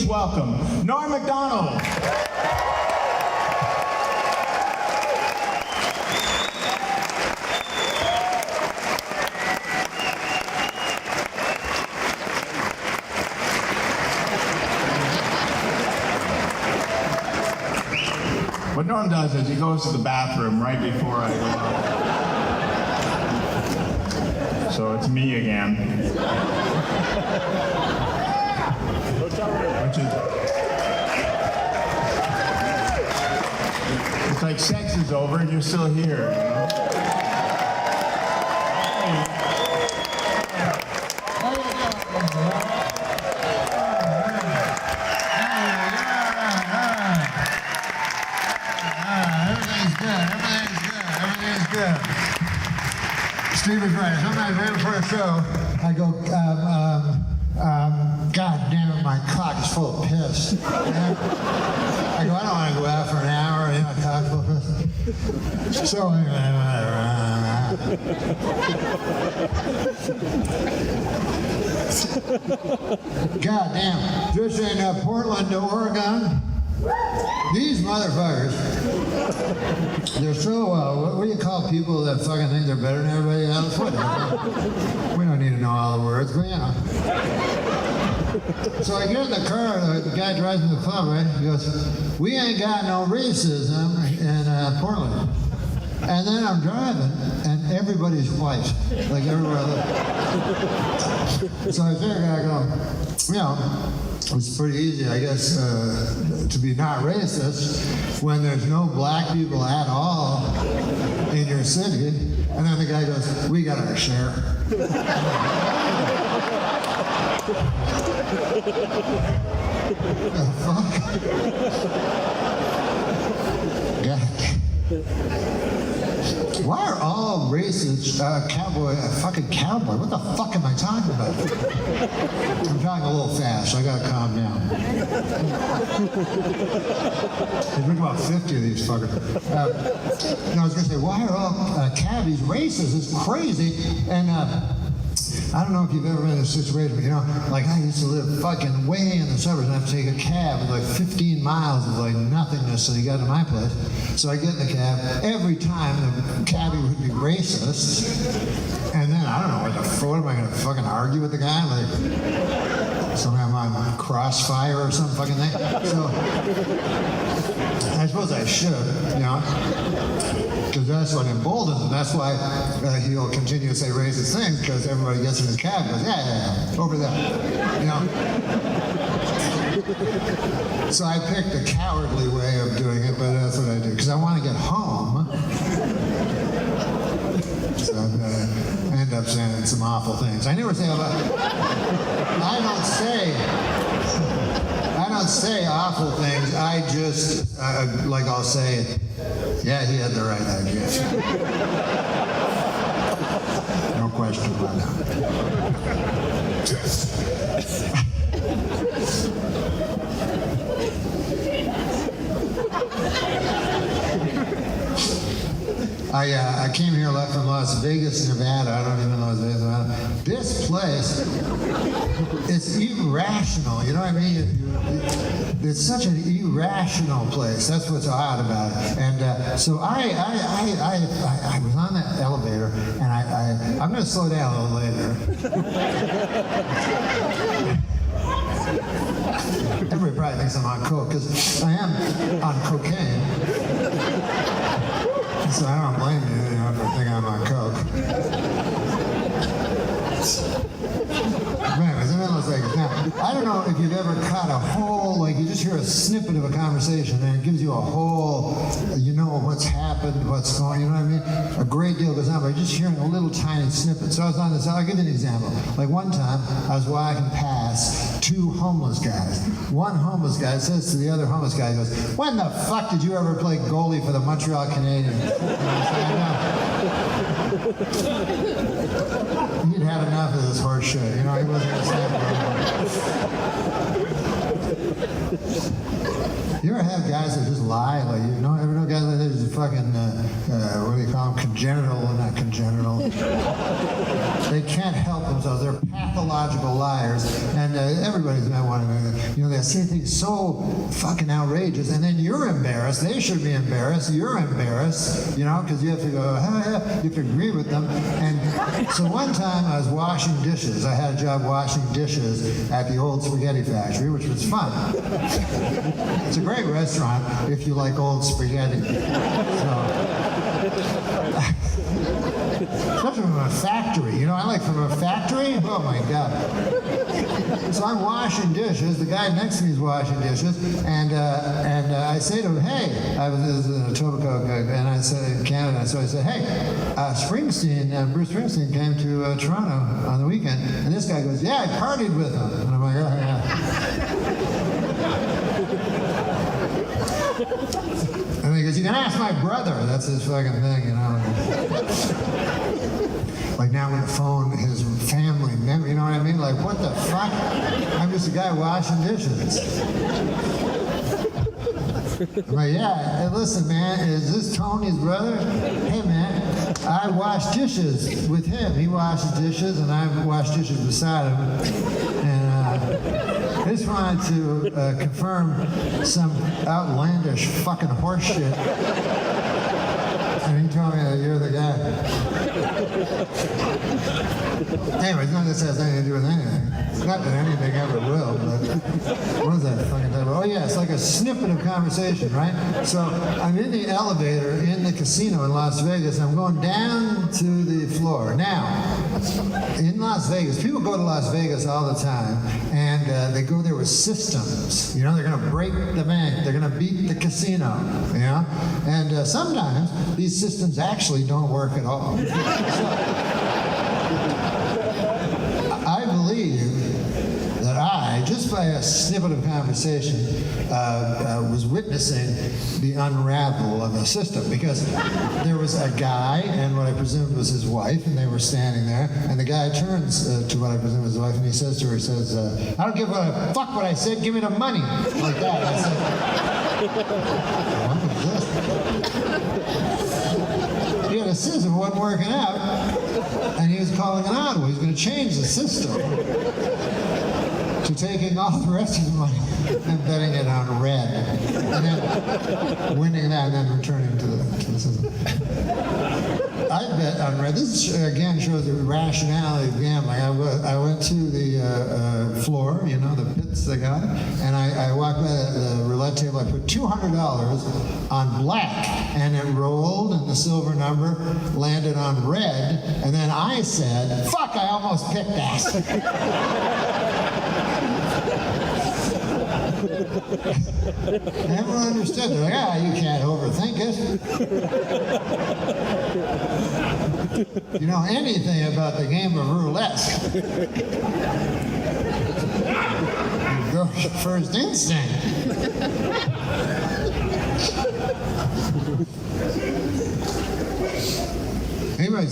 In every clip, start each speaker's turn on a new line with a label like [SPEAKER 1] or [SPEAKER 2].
[SPEAKER 1] welcome Norm Macdonald. What Norm does is he goes to the bathroom right before I go out. So it's me again. Which is, it's like sex is over and you're still here, you know?
[SPEAKER 2] Steve is right. Sometimes right before a show, I go, God damn it, my cock is full of piss. I go, I don't want to go out for an hour, you know, cock full of piss. So God damn, just in Portland to Oregon, these motherfuckers, they're so, what do you call people that fucking think they're better than everybody else? Whatever. We don't need to know all the words, but you know. So I get in the car, the guy drives in the club, right? He goes, we ain't got no racism in Portland. And then I'm driving, and everybody's white, like everywhere I live. So I figured, I go, you know, it's pretty easy, I guess, to be not racist when there's no black people at all in your city. And then the guy goes, we got our share. The fuck? God. Why are all racists fucking cowboy? What the fuck am I talking about? I'm talking a little fast, so I gotta calm down. There's been about 50 of these fuckers. I was gonna say, why are all cabbies racist? It's crazy. And I don't know if you've ever been in a situation, but you know, like I used to live fucking way in the suburbs and I have to take a cab with like 15 miles of like nothingness so you got to my place. So I get in the cab. Every time the cabbie would be racist. And then I don't know, what am I going to fucking argue with the guy? Like, somehow I'm on Crossfire or some fucking thing. So I suppose I should, you know. Because that's what emboldens him. That's why he'll continue to say racist things, because everybody gets in his cab and goes, yeah, over there. You know? So I picked a cowardly way of doing it, but that's what I do. Because I want to get home. So I end up saying some awful things. I never say about I don't say awful things. I just, I'll say, yeah, he had the right idea. No question about that. I came here left from Las Vegas, Nevada. I don't even know Las Vegas, Nevada. This place, it's irrational. You know what I mean? It's such an irrational place. That's what's odd about it. And so I was on that elevator, and I'm going to slow down a little later. Everybody probably thinks I'm on coke, because I am on cocaine. So I don't blame you, you know, for thinking I'm on coke. Anyways, I'm in Las Vegas. Now, I don't know if you've ever caught a whole, like you just hear a snippet of a conversation and it gives you a whole, you know what's happened, what's going, you know what I mean? A great deal goes on, but just hearing a little tiny snippet. So I was on this, I'll give you an example. Like one time, I was walking past two homeless guys. One homeless guy says to the other homeless guy, he goes, when the fuck did you ever play goalie for the Montreal Canadiens? And I said, he'd had enough of this horse shit. You know, he wasn't going to stand for it. You ever have guys that just lie? Like, you know, ever know guys like that just fucking, what do you call them? Congenital, not congenital. They can't help themselves. themselves. They're pathological liars, and everybody's met one. They say things so fucking outrageous, and then you're embarrassed. They should be embarrassed. You're embarrassed, because you have to go, you have to agree with them. And so one time I was washing dishes. I had a job washing dishes at the old spaghetti factory, which was fun. It's a great restaurant if you like old spaghetti. Especially from a factory. I like from a factory? Oh my God. So I'm washing dishes. The guy next to me is washing dishes. And I say to him, hey, this is in Etobicoke, and I said, in Canada. So I said, hey, Bruce Springsteen came to Toronto on the weekend. And this guy goes, yeah, I partied with him. And I'm like, oh, yeah. And he goes, you can ask my brother. That's his fucking thing, Like now on the phone, his family member, you know what I mean? Like, what the fuck? I'm just a guy washing dishes. I'm like, yeah, hey, listen, man, is this Tony's brother? Hey, man, I wash dishes with him. He washes dishes, and I wash dishes beside him. And I just wanted to confirm some outlandish fucking horse shit. And he told me that you're the guy. Anyways, none of this has anything to do with anything. Not that anything ever will, but what is that fucking type of... Oh yeah, it's like a snippet of conversation, right? So I'm in the elevator in the casino in Las Vegas. I'm going down to the floor. Now, in Las Vegas, people go to Las Vegas all the time, and they go there with systems. They're going to break the bank. They're going to beat the casino, And sometimes these systems actually don't work at all. I believe that I, just by a snippet of conversation, was witnessing the unravel of a system, because there was a guy and what I presumed was his wife, and they were standing there, and the guy turns to what I presume was his wife, and he says to her, I don't give a fuck what I said, give me the money. Like that. I said, what is this? He had a system that wasn't working out, and he was calling an audible. He was going to change the system to taking all the rest of the money and betting it on red, and then winning that, and then returning to the system. I bet on red. This again shows the rationality of gambling. I went to the floor, the pits they got, and I walked by the roulette table. I put $200 on black, and it rolled, and the silver number landed on red, and then I said, fuck, I almost picked that. Everyone understood. They're like, you can't overthink it. You know anything about the game of roulette? You go first instinct. Everybody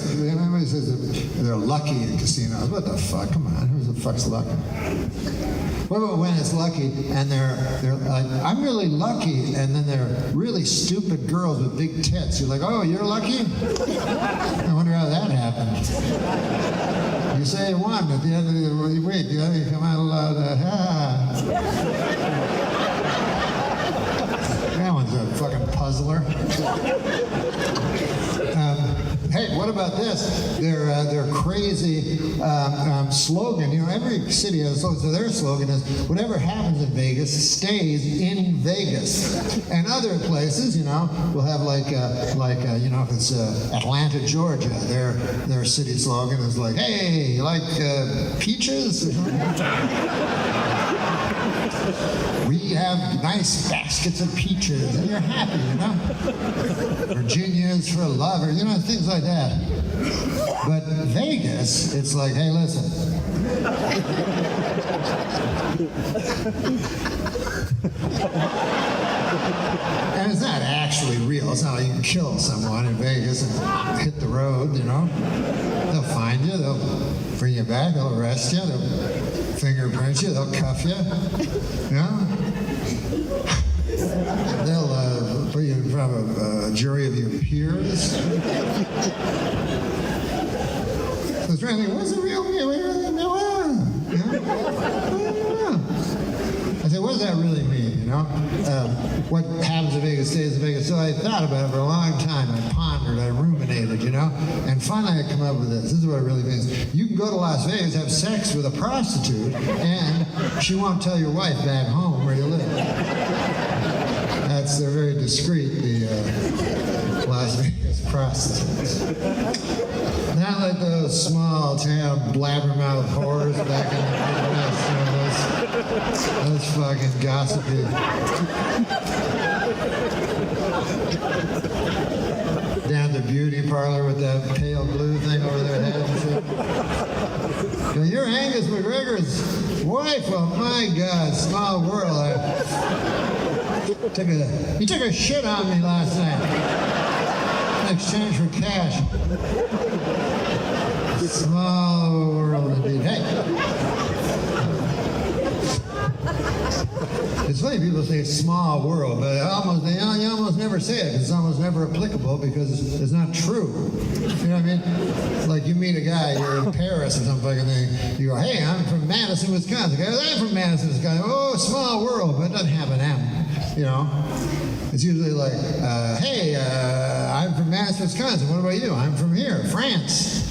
[SPEAKER 2] says that they're lucky in casinos. What the fuck? Come on, who the fuck's lucky? What about when it's lucky and they're like, I'm really lucky, and then they're really stupid girls with big tits. You're like, oh, you're lucky? I wonder how that happened. You say you won at the end of the week, you come out loud, That one's a fucking puzzler. Hey, what about this? Their crazy slogan. Every city has a slogan. So their slogan is, whatever happens in Vegas stays in Vegas. And other places, will have like if it's Atlanta, Georgia, their city slogan is like, hey, you like peaches? We have nice baskets of peaches, and you're happy, Virginia is for lovers, things like that. But Vegas, it's like, hey, listen. And it's not actually real. It's not like you can kill someone in Vegas and hit the road, They'll find you, they'll bring you back, they'll arrest you, they'll fingerprint you, they'll cuff you, They'll put you in front of a jury of your peers. So I was trying to think, what's the real deal? that really mean, you know? What happens in Vegas stays in Vegas. So I thought about it for a long time. I pondered, I ruminated, you know? And finally I come up with this. This is what it really means. You can go to Las Vegas, have sex with a prostitute, and she won't tell your wife back home where you live. They're very discreet, the Las Vegas prostitutes. Not like those small town blabbermouth whores back in the Midwest, you know, those fucking gossipy. Down the beauty parlor with that pale blue thing over their head and shit. You're Angus McGregor's wife? Oh my God, small world. You took a shit on me last night in exchange for cash. Small world indeed. Hey. It's funny people say small world, but you almost never say it because it's almost never applicable because it's not true. You know what I mean? Like you meet a guy, you're in Paris or some fucking thing, you go, hey, I'm from Madison, Wisconsin. The guy goes, I'm from Madison, Wisconsin. Oh, small world, but it doesn't have an M, you know? It's usually like, hey, I'm from Madison, Wisconsin. What about you? I'm from here, France.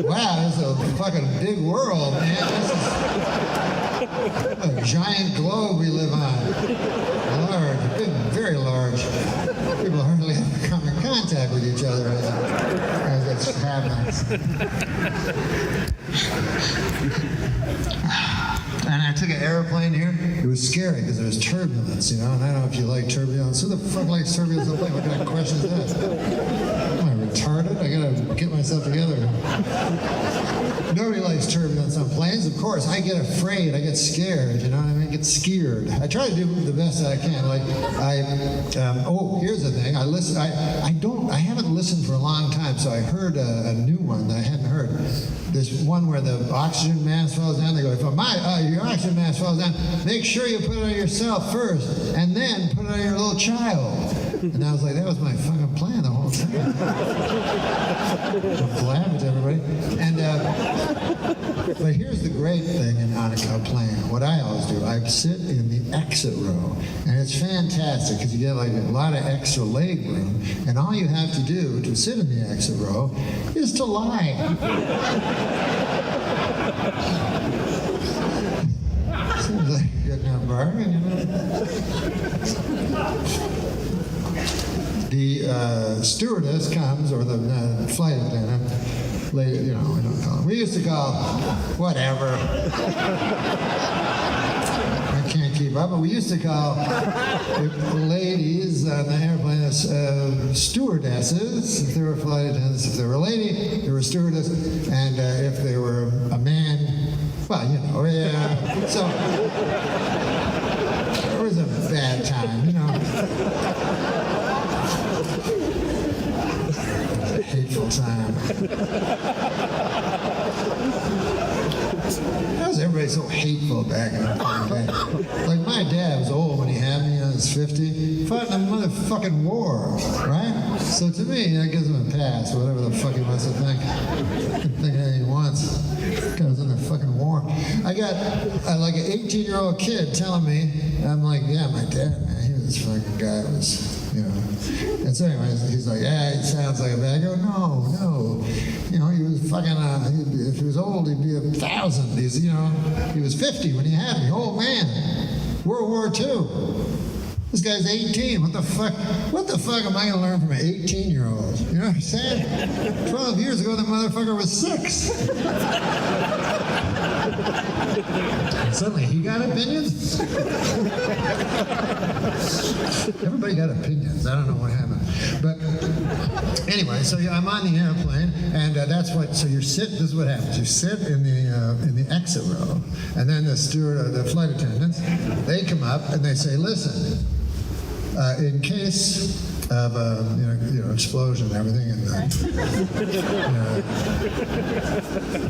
[SPEAKER 2] Wow, this is a fucking big world, man. This is a giant globe we live on. Large, big, very large. People hardly ever come in contact with each other as it happens. And I took an airplane here. It was scary because there was turbulence, you know, and I don't know if you like turbulence. Who the fuck likes turbulence on a plane? What kind of question is that? Am I retarded? I gotta get myself together. Nobody likes turbulence on planes, of course. I get afraid, I get scared, you know what I mean? I get scared. I try to do the best that I can. Like, here's the thing. I haven't listened for a long time, so I heard a new one that I hadn't heard. This one where the oxygen mask falls down. They go, if your oxygen mask falls down, make sure you put it on yourself first, and then put it on your little child. And I was like, that was my fucking plan the whole time. Blab to everybody. And but here's the great thing on a plane. What I always do, I sit in the exit row, and it's fantastic because you get like a lot of extra leg room, and all you have to do to sit in the exit row is to lie. Seems like a good enough bargain, you know. The stewardess comes, or the flight attendant, lady, you know, we don't call them. We used to call, whatever. I can't keep up, but we used to call the ladies on the airplane stewardesses. If they were flight attendants, if they were a lady, they were stewardess, and if they were a man, well, you know, yeah. So it was a bad time, you know. Hateful time. How was everybody so hateful back in the day? Like my dad was old when he had me. I was 50. He fought in a motherfucking war, right? So to me, that gives him a pass, whatever the fuck he wants to think. He can think anything he wants. Guy was in the fucking war. I got like an 18-year-old kid telling me, I'm like, yeah, my dad, man, he was this fucking guy was. You know. And so anyways, he's like, yeah, it sounds like a bad. I go, no. You know, he was fucking, if he was old, he'd be 1,000. He's, you know, he was 50 when he had me. Old man. World War II. This guy's 18. What the fuck am I going to learn from an 18-year-old? You know what I'm saying? 12 years ago, the motherfucker was 6. Suddenly, he got opinions? Everybody got opinions. I don't know what happened. But anyway, so yeah, I'm on the airplane, and that's what, so you sit, this is what happens. You sit in the exit row, and then the steward, the flight attendants, they come up and they say, listen, in case of a explosion and everything, and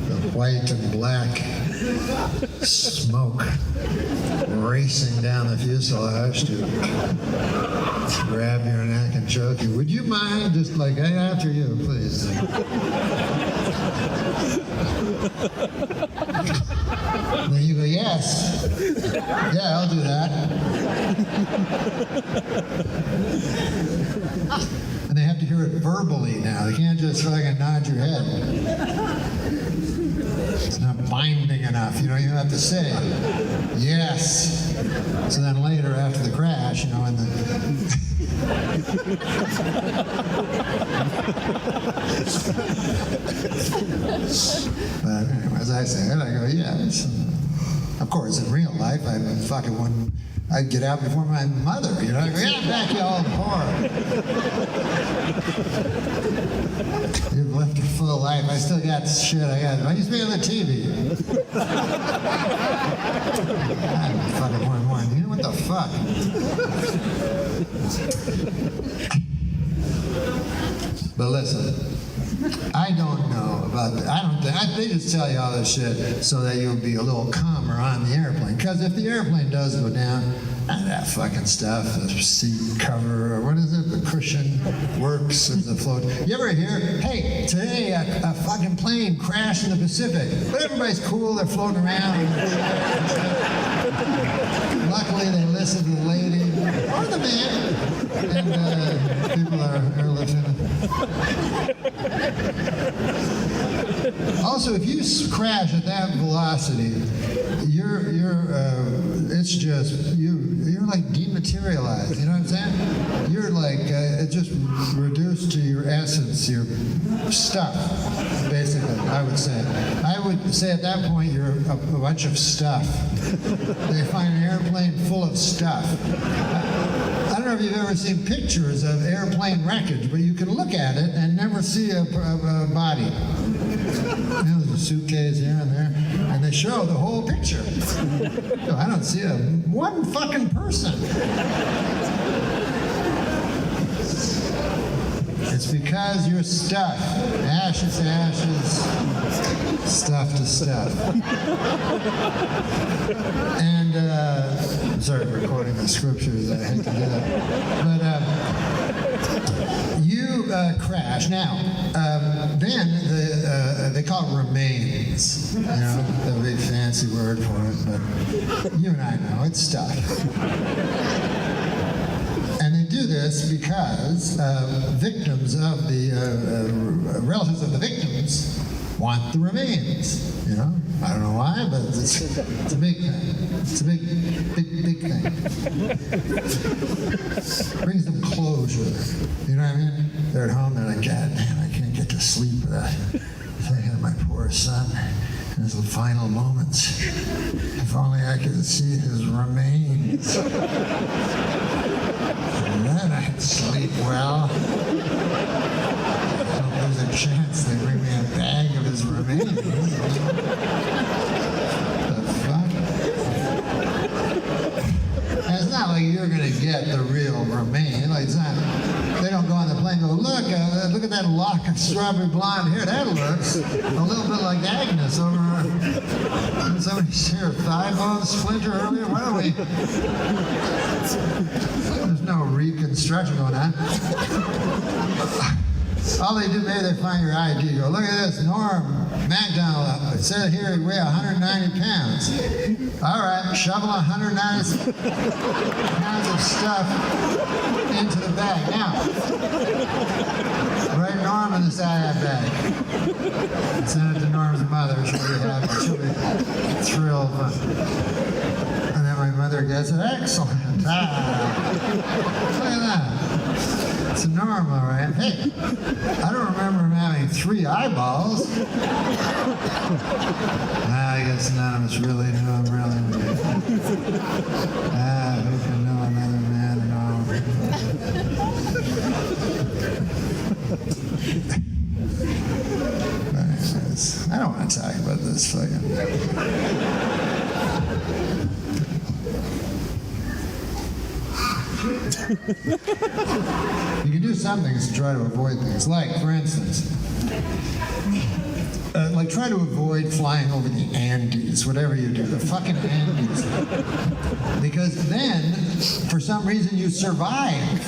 [SPEAKER 2] the white and black smoke racing down the fuselage to grab your neck and choke you. Would you mind just like, hey, after you, please? Then you go, yes. Yeah, I'll do that. And they have to hear it verbally now. They can't just fucking nod your head. It's not binding enough, you have to say yes. So then later after the crash, and the but anyway, as I say it, I go, yes. Of course, in real life, I'd get out before my mother, I go, yeah, back you all hard. You've left a full life. I still got shit. I used to be on the TV. I'm fucking one. What the fuck? But listen, I don't know about that. They just tell you all this shit so that you'll be a little calmer on the airplane. Because if the airplane does go down, that fucking stuff, the seat cover, or what is it, the cushion works as the float. You ever hear, hey, today a fucking plane crashed in the Pacific, but everybody's cool, they're floating around. Luckily, they listen to the lady or the man, and people are listening. Also, if you crash at that velocity, you're like dematerialized. You know what I'm saying? You're like it just reduced to your essence, your stuff. Basically, I would say. I would say at that point you're a bunch of stuff. They find an airplane full of stuff. I don't know if you've ever seen pictures of airplane wreckage, but you can look at it and never see a body. There's a suitcase here and there, and they show the whole picture. I don't see one fucking person. It's because you're stuff. Ashes to ashes, stuff to stuff. And, sorry for quoting the scriptures, I hate to do that. But you crash. Now, then they call it remains. A big fancy word for it, but you and I know it's stuff. And they do this because victims of the relatives of the victims want the remains. I don't know why, but it's a big thing. It's a big thing. Brings them closure. You know what I mean? They're at home. They're like, God damn, I can't get to sleep without thinking of my poor son in his final moments. If only I could see his remains. And then I'd sleep well. There's a chance they bring me a bag of his remains. The fuck? And it's not like you're gonna get the real remain. Like it's not. They don't go on the plane and go, look at that lock of strawberry blonde hair. That looks a little bit like Agnes over. Didn't somebody see her thigh bone splinter earlier? Why don't we? There's no reconstruction going on. All they do, maybe they find your ID. Go, look at this, Norm Macdonald. It said here he weighed 190 pounds. All right, shovel 190 pounds of stuff into the bag. Now, write Norm on the side of that bag. Send it to Norm's mother. She'll be happy. She'll be thrilled. And then my mother gets it. Excellent. Look at that. It's a Norm, all right. Hey, I don't remember him having 3 eyeballs. I guess none of us really knew him, really. Who can know another man at all? But anyways, I don't want to talk about this fucking... You can do some things to try to avoid things. Like, for instance, like try to avoid flying over the Andes, whatever you do, the fucking Andes. Because then, for some reason, you survive.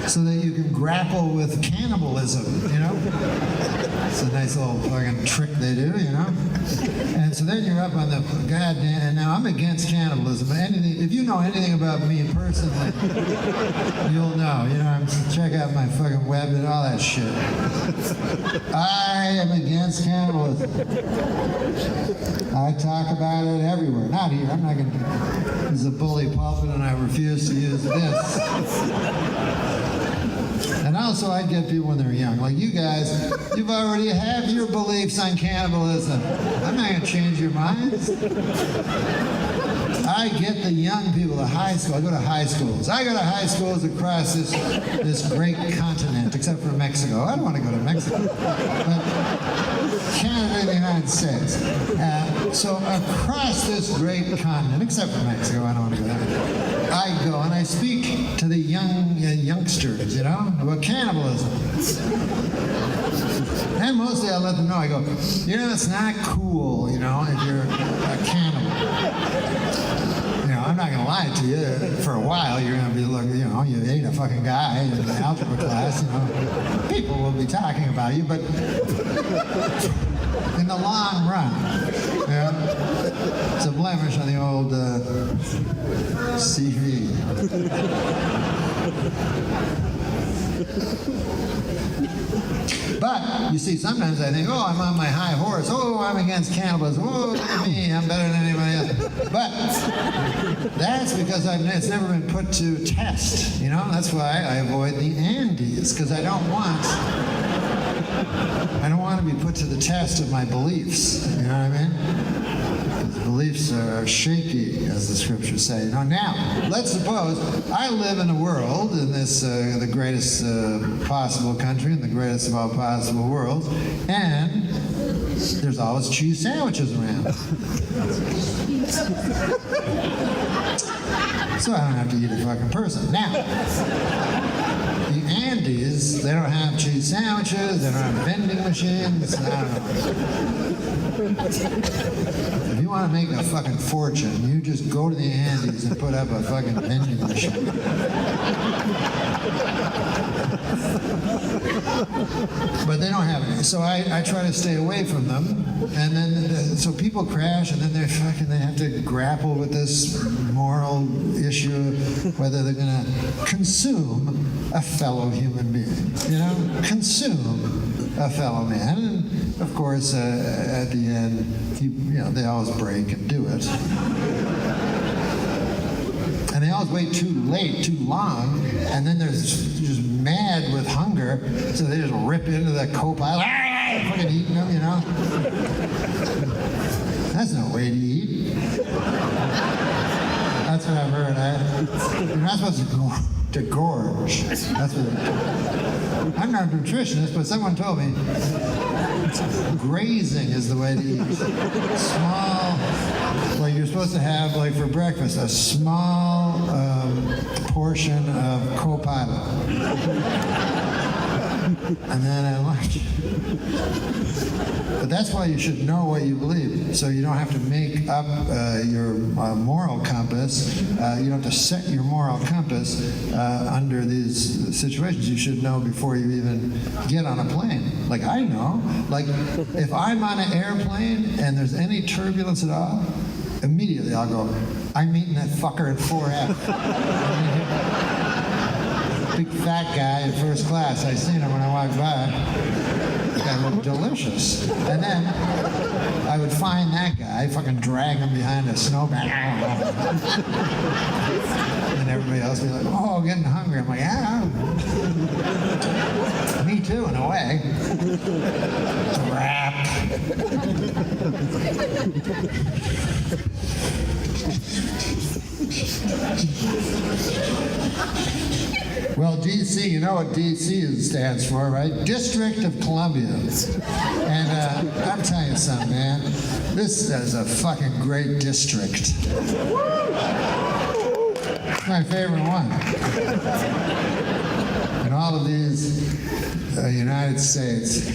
[SPEAKER 2] So that you can grapple with cannibalism, you know? It's a nice little fucking trick they do, you know? And so then you're up on the goddamn, and now I'm against cannibalism, but anything, if you know anything about me personally, you'll know, you know, check out my fucking web and all that shit. I am against cannibalism. I talk about it everywhere. Not here, I'm not gonna do it. This is a bully pulpit and I refuse to use this. And also, I get people when they're young. Like you guys, you've already have your beliefs on cannibalism. I'm not going to change your minds. I get the young people, the high school. I go to high schools. I go to high schools across this great continent, except for Mexico. I don't want to go to Mexico. But Canada and the United States. So across this great continent, except for Mexico, I don't want to go there. I go and I speak to the youngsters, you know, about cannibalism. And mostly I let them know, I go, you know, it's not cool, you know, if you're a cannibal. You know, I'm not going to lie to you. For a while, you're going to be looking, you know, you ate a fucking guy in the algebra class, you know. People will be talking about you, but in the long run, yeah, it's a blemish on the old CV. But, you see, sometimes I think, oh, I'm on my high horse. Oh, I'm against cannibalism. Oh, look at me, I'm better than anybody else. But that's because it's never been put to test, you know? That's why I avoid the Andes, because I don't want to be put to the test of my beliefs, you know what I mean? Beliefs are shaky, as the scriptures say. Now, let's suppose I live in a world, in this, the greatest possible country, in the greatest of all possible worlds, and there's always cheese sandwiches around. So I don't have to eat a fucking person. Now, the Andes, they don't have cheese sandwiches, they don't have vending machines, I don't know. If you want to make a fucking fortune, you just go to the Andes and put up a fucking vending machine. But they don't have any, so I try to stay away from them. And then, so people crash, and then they have to grapple with this moral issue, whether they're going to consume a fellow human being, you know, consume a fellow man. And of course, at the end, you know, they always break and do it. And they always wait too late, too long, and then they're just mad with hunger, so they just rip into the co-pilot, fucking eating them, you know? That's no way to eat. That's what I've heard. You're not supposed to gorge. That's what. I'm not a nutritionist, but someone told me grazing is the way to eat. Small, like you're supposed to have, like for breakfast, a small portion of co-pilot. And then at lunch. But that's why you should know what you believe, so you don't have to make up your moral compass. You don't have to set your moral compass under these situations. You should know before you even get on a plane. Like I know, like if I'm on an airplane and there's any turbulence at all, immediately I'll go, I'm meeting that fucker at 4F. Big fat guy in first class. I seen him when I walked by. That guy looked delicious. And then I would find that guy, fucking drag him behind a snowbank. And everybody else would be like, oh, getting hungry. I'm like, yeah. Me too, in a way. Crap. Well, DC, you know what DC stands for, right? District of Columbia. And I'm telling you something, man. This is a fucking great district. It's my favorite one. And all of these United States,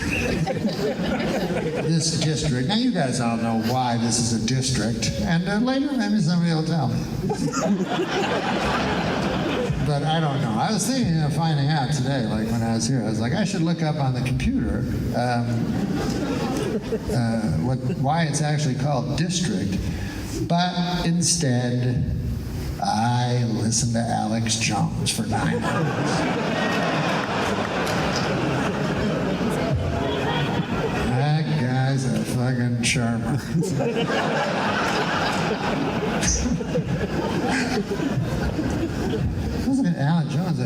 [SPEAKER 2] this district. Now you guys all know why this is a district, and later maybe somebody will tell me. But I don't know. I was thinking of finding out today, like when I was here. I was like, I should look up on the computer why it's actually called district. But instead, I listened to Alex Jones for 9 hours. That guy's a fucking charmer. Listen to Alex Jones, a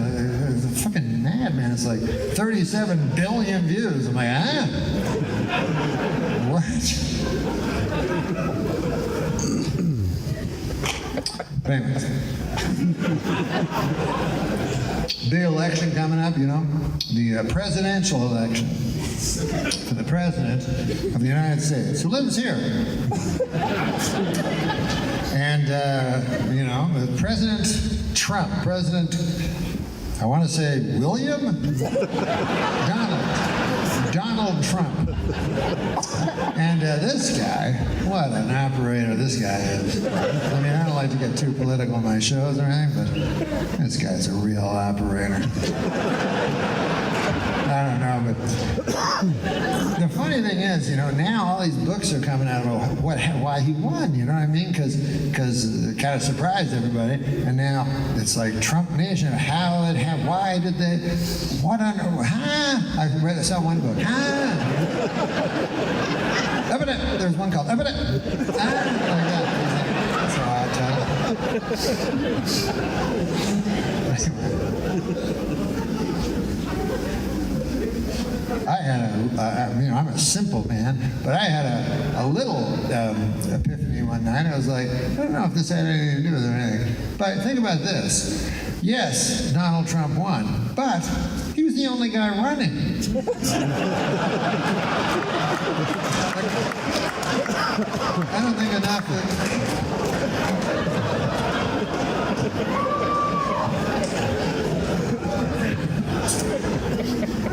[SPEAKER 2] fucking madman. It's like 37 billion views. I'm like, what? But anyways, big election coming up, you know, the presidential election for the president of the United States, who lives here. And, you know, President Trump, I want to say Donald Trump. And this guy, what an operator this guy is. I mean, I don't like to get too political on my shows or anything, but this guy's a real operator. I don't know, but the funny thing is, you know, now all these books are coming out about why he won, you know what I mean? Because it kind of surprised everybody, and now it's like Trump Nation, why did they, what on, I saw one book, evident, there's one called Evident, like that. That's all I had I'm a simple man, but I had a little epiphany one night. I was like, I don't know if this had anything to do with it or anything, but think about this. Yes, Donald Trump won, but he was the only guy running. I don't think enough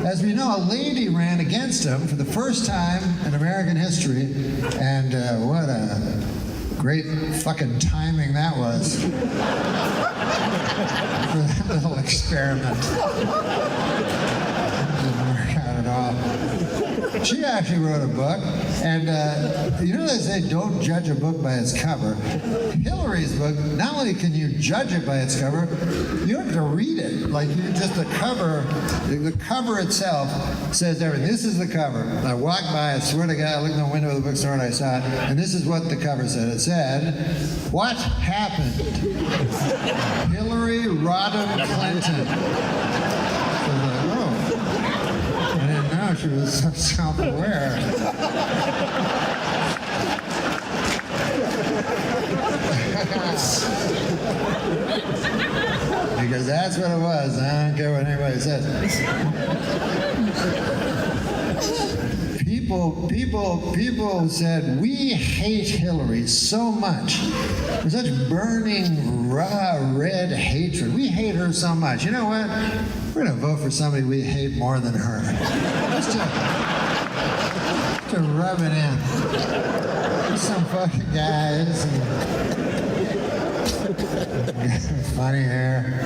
[SPEAKER 2] As we know, a lady ran against him for the first time in American history, and what a great fucking timing that was for that little experiment. Didn't work out at all. She actually wrote a book, and you know they say don't judge a book by its cover. Hillary's book, not only can you judge it by its cover, you have to read it. Like the cover itself says everything. This is the cover. I walked by, I swear to God, I looked in the window of the bookstore and I saw it, and this is what the cover said. It said, "What happened? Hillary Rodham Clinton." She was so self-aware. Because that's what it was. I don't care what anybody says. People said, we hate Hillary so much. There's such burning, raw, red hatred. We hate her so much. You know what? We're going to vote for somebody we hate more than her. Just to rub it in. There's some fucking guys. Funny hair.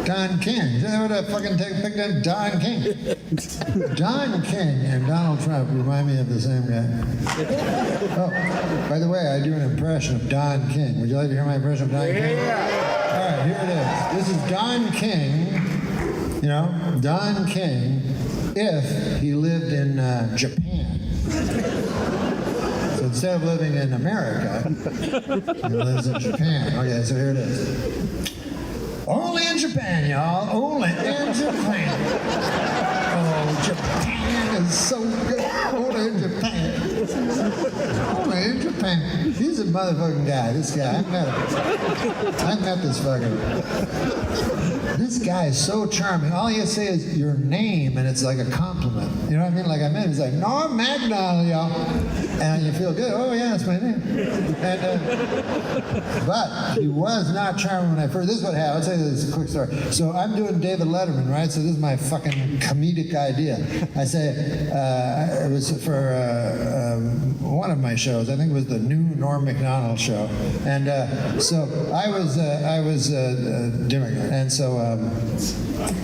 [SPEAKER 2] Don King. Is that what I fucking picked up? Don King. Don King and Donald Trump remind me of the same guy. Oh, by the way, I do an impression of Don King. Would you like to hear my impression of Don King? All right, here it is. This is Don King. You know, Don King, if he lived in Japan. So instead of living in America, he lives in Japan. Okay, so here it is. Only in Japan, y'all. Only in Japan. Oh, Japan is so good. Only in Japan. Only in Japan. He's a motherfucking guy, this guy. I've met this fucker. This guy is so charming. All he has to say is your name, and it's like a compliment. You know what I mean? Like I met him. He's like, Norm Macdonald, y'all. And you feel good. Oh, yeah, that's my name. And, but he was not charming when I first. This is what happened. I'll tell you this quick story. So I'm doing David Letterman, right? So this is my fucking comedic idea. I say, it was for one of my shows. I think it was the new Norm Macdonald show. And so I was doing it. And so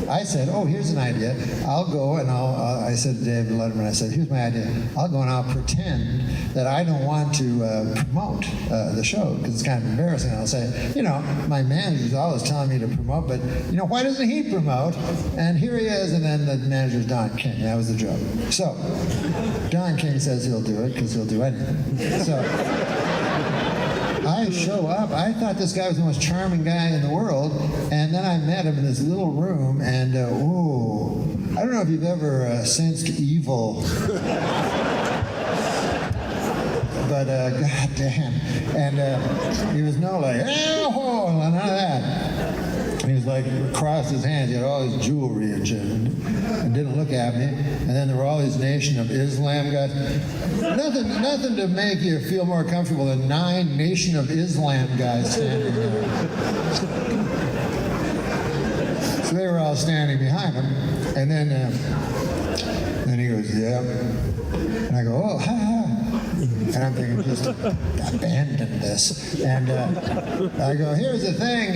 [SPEAKER 2] I said, oh, here's an idea. I'll go and I said to David Letterman, I said, here's my idea. I'll go and I'll pretend that I don't want to promote the show because it's kind of embarrassing. I'll say, you know, my manager's always telling me to promote, but, you know, why doesn't he promote? And here he is, and then the manager's Don King. That was the joke. So Don King says he'll do it because he'll do anything. So I show up. I thought this guy was the most charming guy in the world, and then I met him in this little room, and I don't know if you've ever sensed evil, but goddamn, and he was no like, oh, none of that. He was like crossed his hands. He had all his jewelry and shit, and didn't look at me. And then there were all these Nation of Islam guys. Nothing to make you feel more comfortable than 9 Nation of Islam guys standing there. So they were all standing behind him, and then he goes, yeah, and I go, oh, ha ha. And I'm thinking, just abandon this. And I go, here's the thing.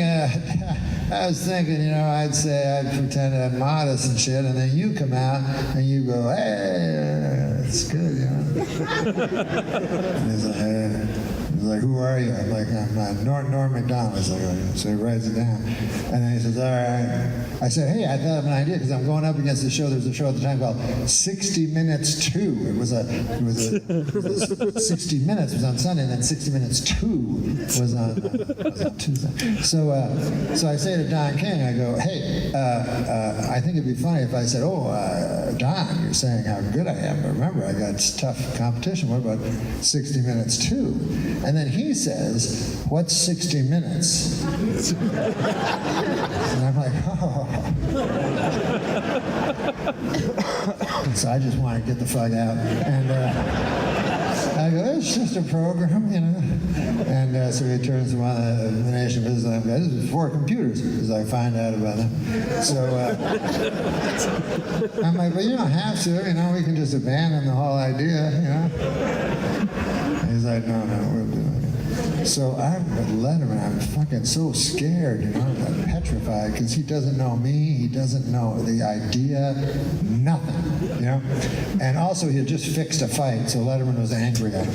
[SPEAKER 2] I was thinking, you know, I'd pretend I'm modest and shit, and then you come out and you go, hey, it's good, you know. And he's like, who are you? I'm like, I'm Norm Macdonald. He's like, oh. So he writes it down. And then he says, all right. I said, hey, I thought of an idea because I'm going up against the show. There was a show at the time called 60 Minutes 2. It was 60 Minutes was on Sunday, and then 60 Minutes 2 was on Tuesday. So I say to Don King, I go, hey, I think it'd be funny if I said, Don, you're saying how good I am, but remember, I got tough competition. What about 60 Minutes 2? And then he says, what's 60 minutes? And I'm like, oh. So I just want to get the fuck out. And I go, it's just a program, you know. And so he turns to one of the Nation of Islam guys. This is before computers, because I find out about them. So I'm like, well, you don't have to, you know, we can just abandon the whole idea, you know. And he's like, no, we'll do it. So I'm with Letterman. I'm fucking so scared, you know, I'm petrified, because he doesn't know me, he doesn't know the idea, nothing, you know. And also, he had just fixed a fight, so Letterman was angry at him.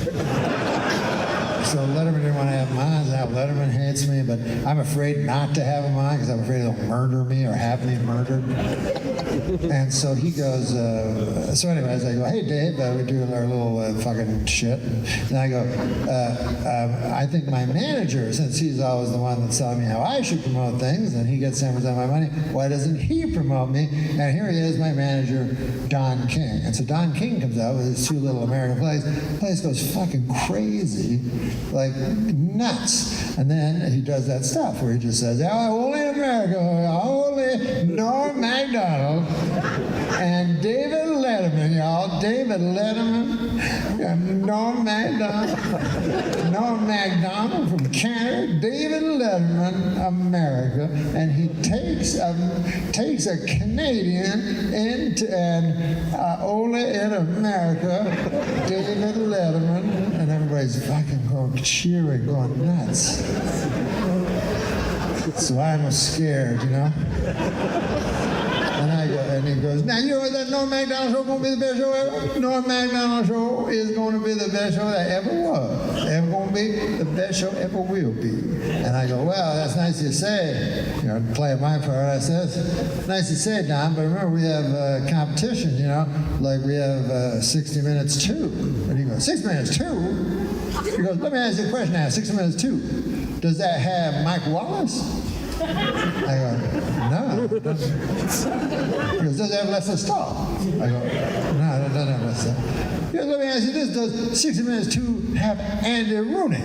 [SPEAKER 2] So Letterman didn't want to have him on. Now Letterman hates me, but I'm afraid not to have him on because I'm afraid he'll murder me or have me murdered. And so he goes, so anyways, I go, hey Dave, we do our little fucking shit. And I go, I think my manager, since he's always the one that's telling me how I should promote things, and he gets 10% of my money, why doesn't he promote me? And here he is, my manager, Don King. And so Don King comes out with his 2 Little American plays. The place goes fucking crazy. Like nuts. And then he does that stuff where he just says, only in America, only Norm Macdonald and David Letterman, y'all. David Letterman and Norm Macdonald from Canada, David Letterman, America. And he takes a Canadian and only in America, David Letterman, and everybody's fucking going cheering, going nuts. So I'm scared, you know. And I go, and he goes, now you know that Norm Macdonald show going to be the best show ever? Norm Macdonald show is going to be the best show that ever was. Ever going to be the best show ever will be. And I go, well, that's nice to say. You know, playing my part, I says, nice to say, Don, but remember we have competition, you know, like we have 60 Minutes 2. And he goes, 60 Minutes 2? He goes, let me ask you a question now, 60 Minutes 2. Does that have Mike Wallace? I go, no, it doesn't. He goes, does it have Lester Stahl? I go, no, it doesn't have Lester Stahl. He goes, let me ask you this, does 60 Minutes 2 have Andy Rooney? I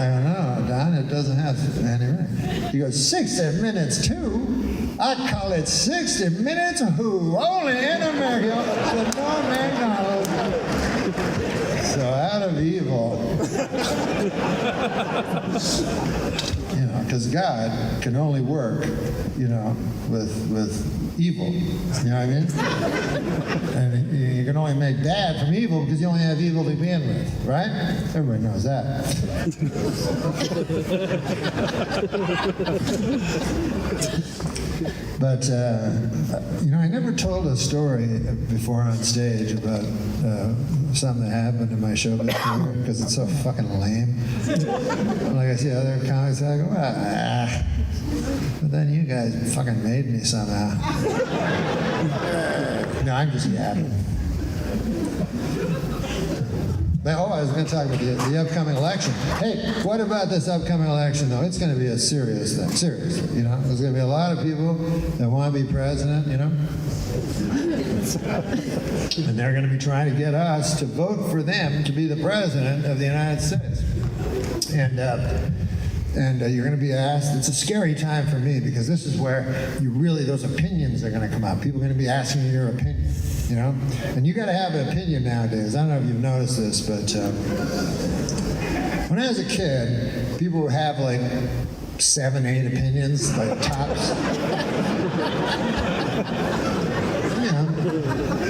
[SPEAKER 2] go, no, Don, it doesn't have Andy Rooney. He goes, 60 Minutes 2? I'd call it 60 Minutes Who? Only in America, the Norm Macdonald.
[SPEAKER 3] So out of evil, because God can only work, with evil. You know what I mean? And you can only make bad from evil because you only have evil to begin with, right? Everybody knows that. But, I never told a story before on stage about something that happened in my show career because it's so fucking lame. Like I see other comics, I go, but then you guys fucking made me somehow. No, I'm just yapping. I was going to talk about the upcoming election. Hey, what about this upcoming election, though? It's going to be a serious thing. Seriously, There's going to be a lot of people that want to be president, And they're going to be trying to get us to vote for them to be the president of the United States. And you're going to be asked, it's a scary time for me because this is where those opinions are going to come out. People are going to be asking you your opinion, And you got to have an opinion nowadays. I don't know if you've noticed this, but when I was a kid, people would have like 7, 8 opinions, like tops.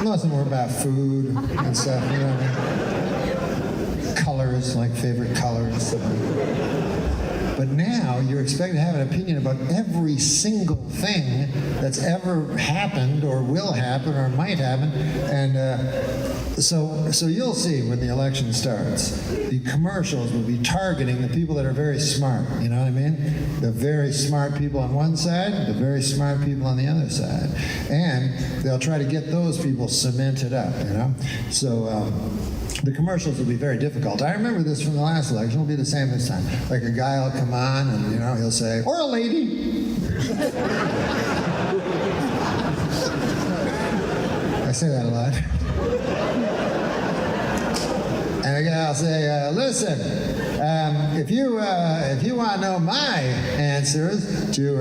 [SPEAKER 3] Most of them were about food and stuff, Colors, like favorite colors. But now you're expected to have an opinion about every single thing that's ever happened or will happen or might happen. And so you'll see when the election starts, the commercials will be targeting the people that are very smart, you know what I mean? The very smart people on one side, the very smart people on the other side. And they'll try to get those people cemented up, So the commercials will be very difficult. I remember this from the last election. It'll be the same this time. Like a guy will come on and, he'll say, or a lady. I say that a lot. And a guy will say, listen, if you want to know my answers to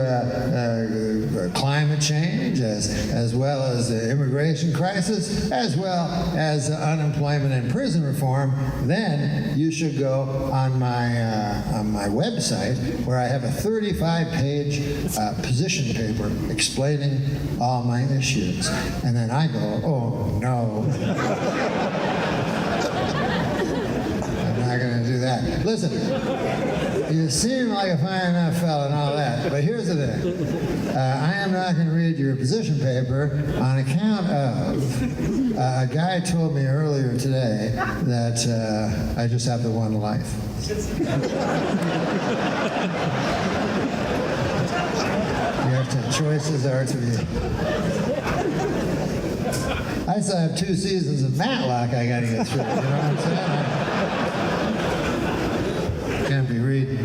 [SPEAKER 3] climate change, as well as the immigration crisis, as well as unemployment and prison reform, then you should go on my website where I have a 35-page position paper explaining all my issues. And then I go, oh no. Not going to do that. Listen, you seem like a fine enough fellow and all that, but here's the thing. I am not going to read your position paper on account of a guy told me earlier today that I just have the one life. Choices are to be. I still have 2 seasons of Matlock I got to get through. You know what I'm saying? Can't be reading.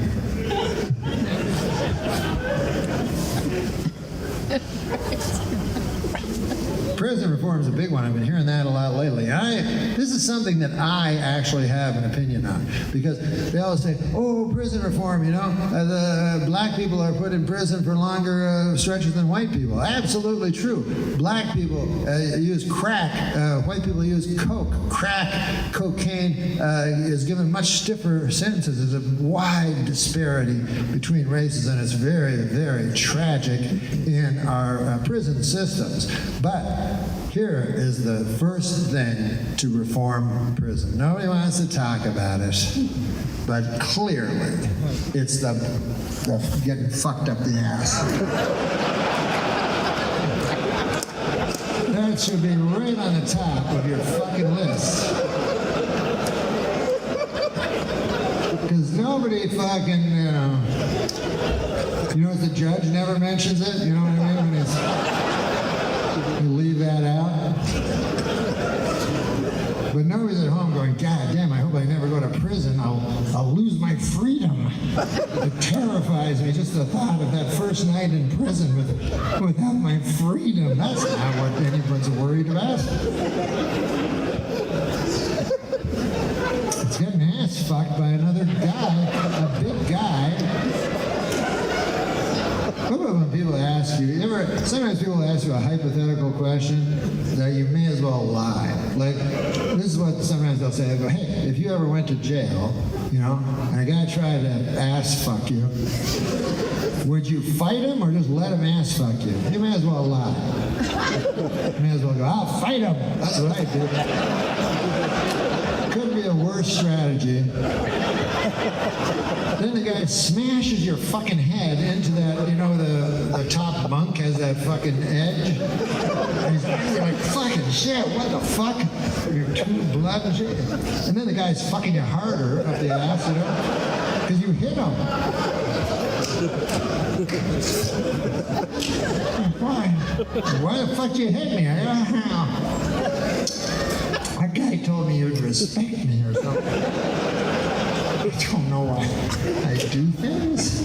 [SPEAKER 3] Prison reform is a big one. I've been hearing that a lot lately. This is something that I actually have an opinion on, because they always say, oh, prison reform, the black people are put in prison for longer stretches than white people. Absolutely true. Black people use crack. White people use coke. Crack, cocaine is given much stiffer sentences. There's a wide disparity between races, and it's very, very tragic in our prison systems. But here is the first thing to reform prison. Nobody wants to talk about it, but clearly it's the getting fucked up the ass. That should be right on the top of your fucking list. Because nobody fucking, if the judge never mentions it, you know what I mean? When you leave that out. But nobody's at home going, God damn, I hope I never go to prison. I'll lose my freedom. It terrifies me, just the thought of that first night in prison without my freedom. That's not what anyone's worried about. It's getting ass fucked by another guy, a big guy. Some of them people ask you, sometimes people ask you a hypothetical question that you may as well lie. Like, this is what sometimes they'll say. They go, hey, if you ever went to jail, you know, and a guy tried to ass fuck you, would you fight him or just let him ass fuck you? You may as well lie. You may as well go, I'll fight him. That's what I do. Couldn't be a worse strategy. Then the guy smashes your fucking head into that, you know, the top bunk has that fucking edge. And he's like, fucking shit, what the fuck? Your too blood and shit. And then the guy's fucking you harder up the ass, you know, because you hit him. Why the fuck you hit me? That guy told me you'd respect me or something. I don't know why I do things.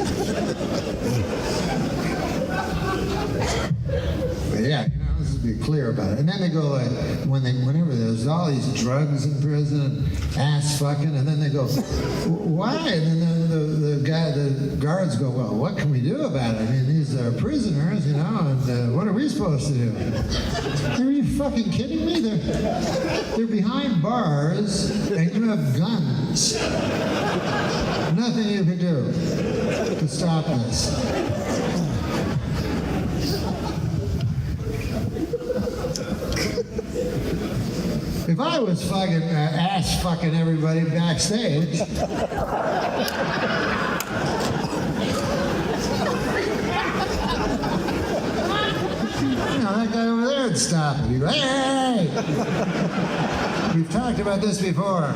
[SPEAKER 3] But yeah, you know, let's just be clear about it. And then they go like, whenever there's all these drugs in prison, ass fucking, and then they go, why? And then the guards go, well, what can we do about it? I mean, these are prisoners, you know, and what are we supposed to do? Are you fucking kidding me? They're behind bars, and you have guns. Nothing you can do to stop this. If I was fucking ass fucking everybody backstage, you know, that guy over there would stop it. He'd go, hey! We've talked about this before.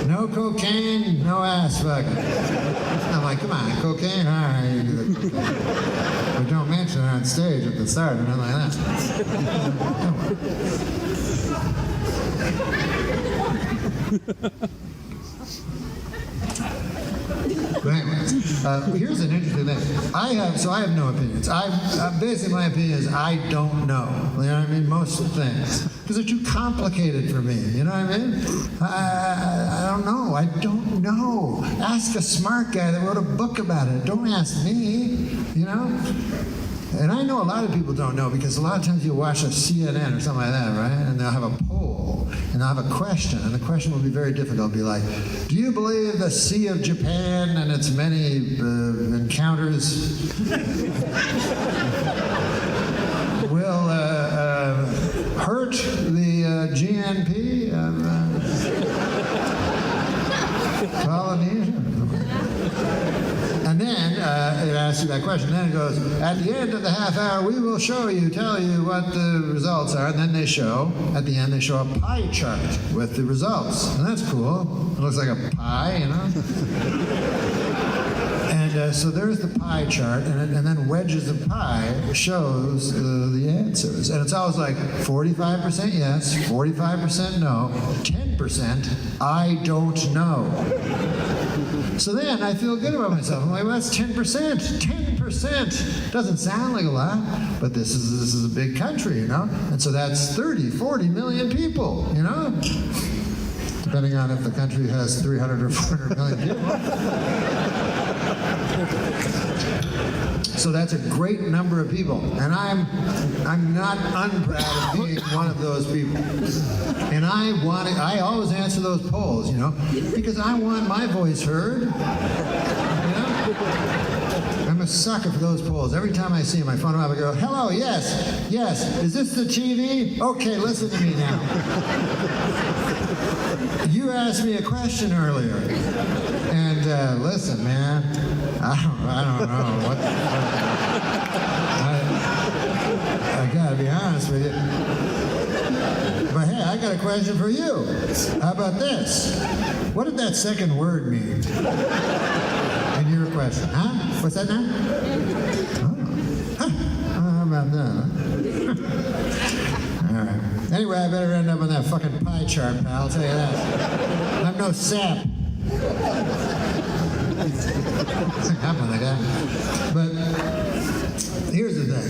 [SPEAKER 3] No cocaine, no ass fucking. I'm like, come on, cocaine? All right, you do the cocaine. But don't mention it on stage at the start or nothing like that. But anyways, here's an interesting thing. I have no opinions. Basically my opinion is I don't know. You know what I mean? Most things. Because they're too complicated for me. You know what I mean? I don't know. I don't know. Ask a smart guy that wrote a book about it. Don't ask me. You know? And I know a lot of people don't know because a lot of times you watch a CNN or something like that, right? And they'll have a poll and they'll have a question, and the question will be very difficult. It'll be like, do you believe the Sea of Japan and its many encounters will hurt the GNP of Polynesia? And then it asks you that question. Then it goes, at the end of the half hour, we will tell you what the results are. And then at the end, they show a pie chart with the results. And that's cool. It looks like a pie, you know? And so there's the pie chart, and then wedges of pie shows the answers. And it's always like 45% yes, 45% no, 10% I don't know. So then I feel good about myself. I'm like, well, that's 10%. 10%. Doesn't sound like a lot, but this is a big country, you know? And so that's 30, 40 million people, you know? Depending on if the country has 300 or 400 million people. So that's a great number of people, and I'm not unproud of being one of those people. And I always answer those polls, you know, because I want my voice heard. You know, I'm a sucker for those polls. Every time I see them, I phone them up and go, "Hello, yes, is this the TV? Okay, listen to me now. You asked me a question earlier, and listen, man." I don't know what. I gotta be honest with you. But hey, I got a question for you. How about this? What did that second word mean in your question? Huh? What's that now? Oh. Huh. How about that? All right. Anyway, I better end up on that fucking pie chart, pal. I'll tell you that. I'm no sap. But here's the thing.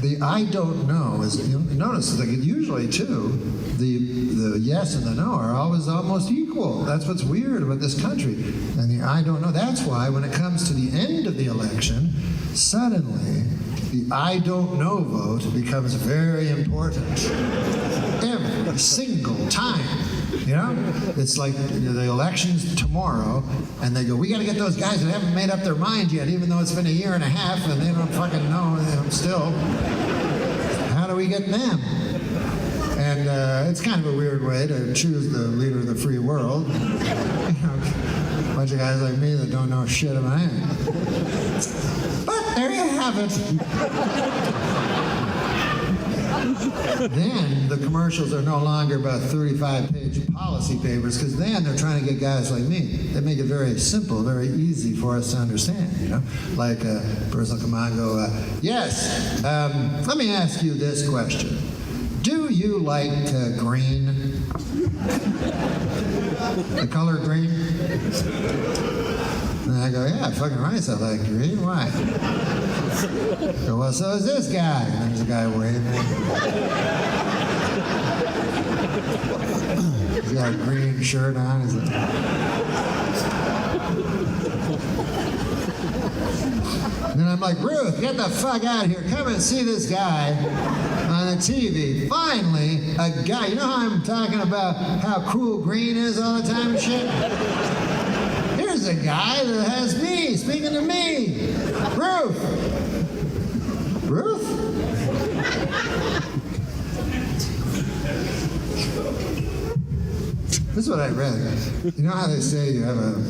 [SPEAKER 3] The I don't know is, you notice, like usually too, the yes and the no are always almost equal. That's what's weird about this country. And the I don't know. That's why when it comes to the end of the election, suddenly the I don't know vote becomes very important. Every single time. You know? It's like the election's tomorrow, and they go, we got to get those guys that haven't made up their minds yet, even though it's been a year and a half, and they don't fucking know still. How do we get them? And it's kind of a weird way to choose the leader of the free world. You know, a bunch of guys like me that don't know shit about anything. But there you have it. Then the commercials are no longer about 35-page policy papers, because then they're trying to get guys like me. They make it very simple, very easy for us to understand, you know? Like a person will come on and go, yes, let me ask you this question. Do you like green? The color green? And I go, yeah, fucking right, I like green. Why? I go, well, so is this guy. And there's a guy waving. He's got a green shirt on. He's like, and then I'm like, Ruth, get the fuck out of here. Come and see this guy on the TV. Finally, a guy. You know how I'm talking about how cool green is all the time and shit? Here's a guy that has me, speaking to me. Ruth. Ruth? This is what I read. You know how they say you have a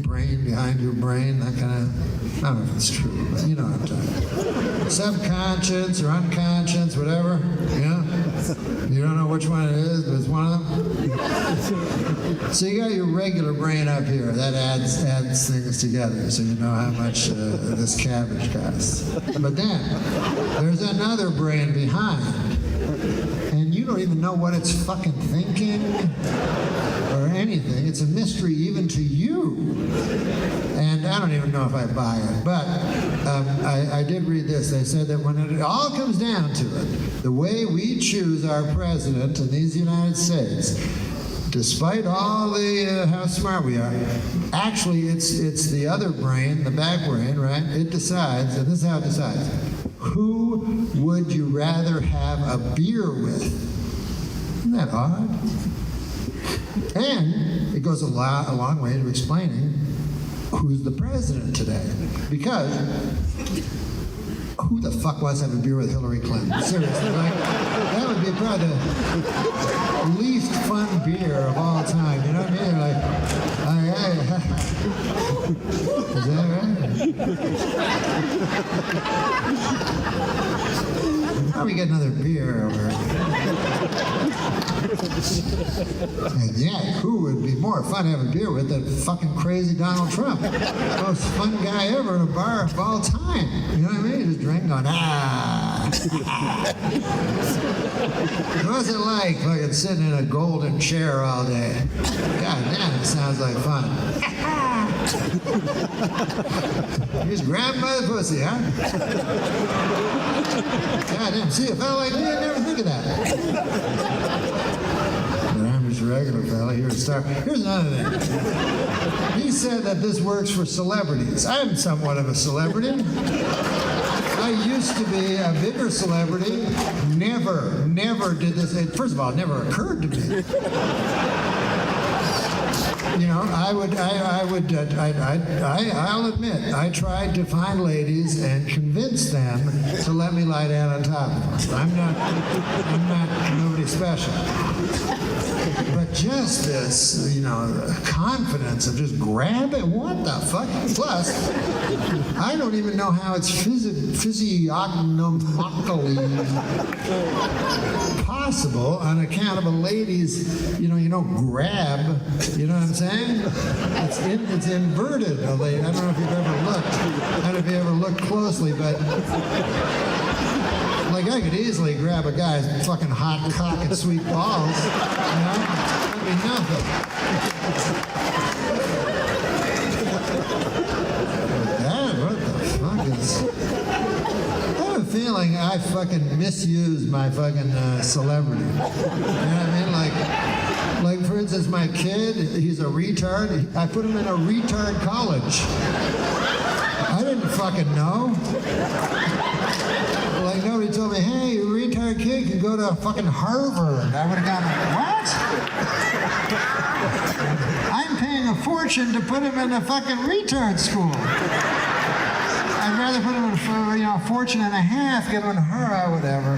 [SPEAKER 3] brain behind your brain, that kind of, I don't know if it's true, but you know what I'm talking about. Subconscious or unconscious, whatever, you know? You don't know which one it is, but it's one of them. So you got your regular brain up here. That adds things together, so you know how much this cabbage costs. But then, there's another brain behind. And you don't even know what it's fucking thinking or anything. It's a mystery even to you. And I don't even know if I buy it. But I did read this. They said that when it all comes down to it, the way we choose our president in these United States, despite all the how smart we are, actually it's the other brain, the back brain, right? It decides, and this is how it decides. Who would you rather have a beer with? Isn't that odd? And it goes a long way to explaining who's the president today. Because who the fuck wants to have a beer with Hillary Clinton? Seriously, right? That would be probably the least fun beer of all time. You know what I mean? Like, is that right? How we get another beer over? And yet, who would be more fun to have a beer with than fucking crazy Donald Trump? Most fun guy ever in a bar of all time. You know what I mean? Just drink going, What's it like fucking sitting in a golden chair all day? God damn, it sounds like fun. You just grab him by the pussy, huh? God damn, see, a fella like me, I'd never think of that. But I'm just a regular fella, here to start. Here's another thing. He said that this works for celebrities. I'm somewhat of a celebrity. I used to be a bigger celebrity. Never did this. First of all, it never occurred to me. You know, I'll admit, I tried to find ladies and convince them to let me lie down on top of them. I'm not nobody special. But just this, you know, confidence of just grab it, what the fuck? Plus, I don't even know how it's physiognomically possible on account of a lady's, you don't grab, you know what I'm saying? It's inverted, a lady. I don't know if you've ever looked. I don't know if you ever looked closely, but like I could easily grab a guy's fucking hot cock and sweet balls, you know? That'd be nothing. What the fuck is... I have a feeling I I fucking misused my fucking celebrity. You know what I mean? Like for instance, my kid, he's a retard. I put him in a retard college. I didn't fucking know. Like nobody told me, hey, your retard kid can go to fucking Harvard. I would have gone, what? I'm paying a fortune to put him in a fucking retard school. I'd rather put him in for, a fortune and a half, get him in her, whatever.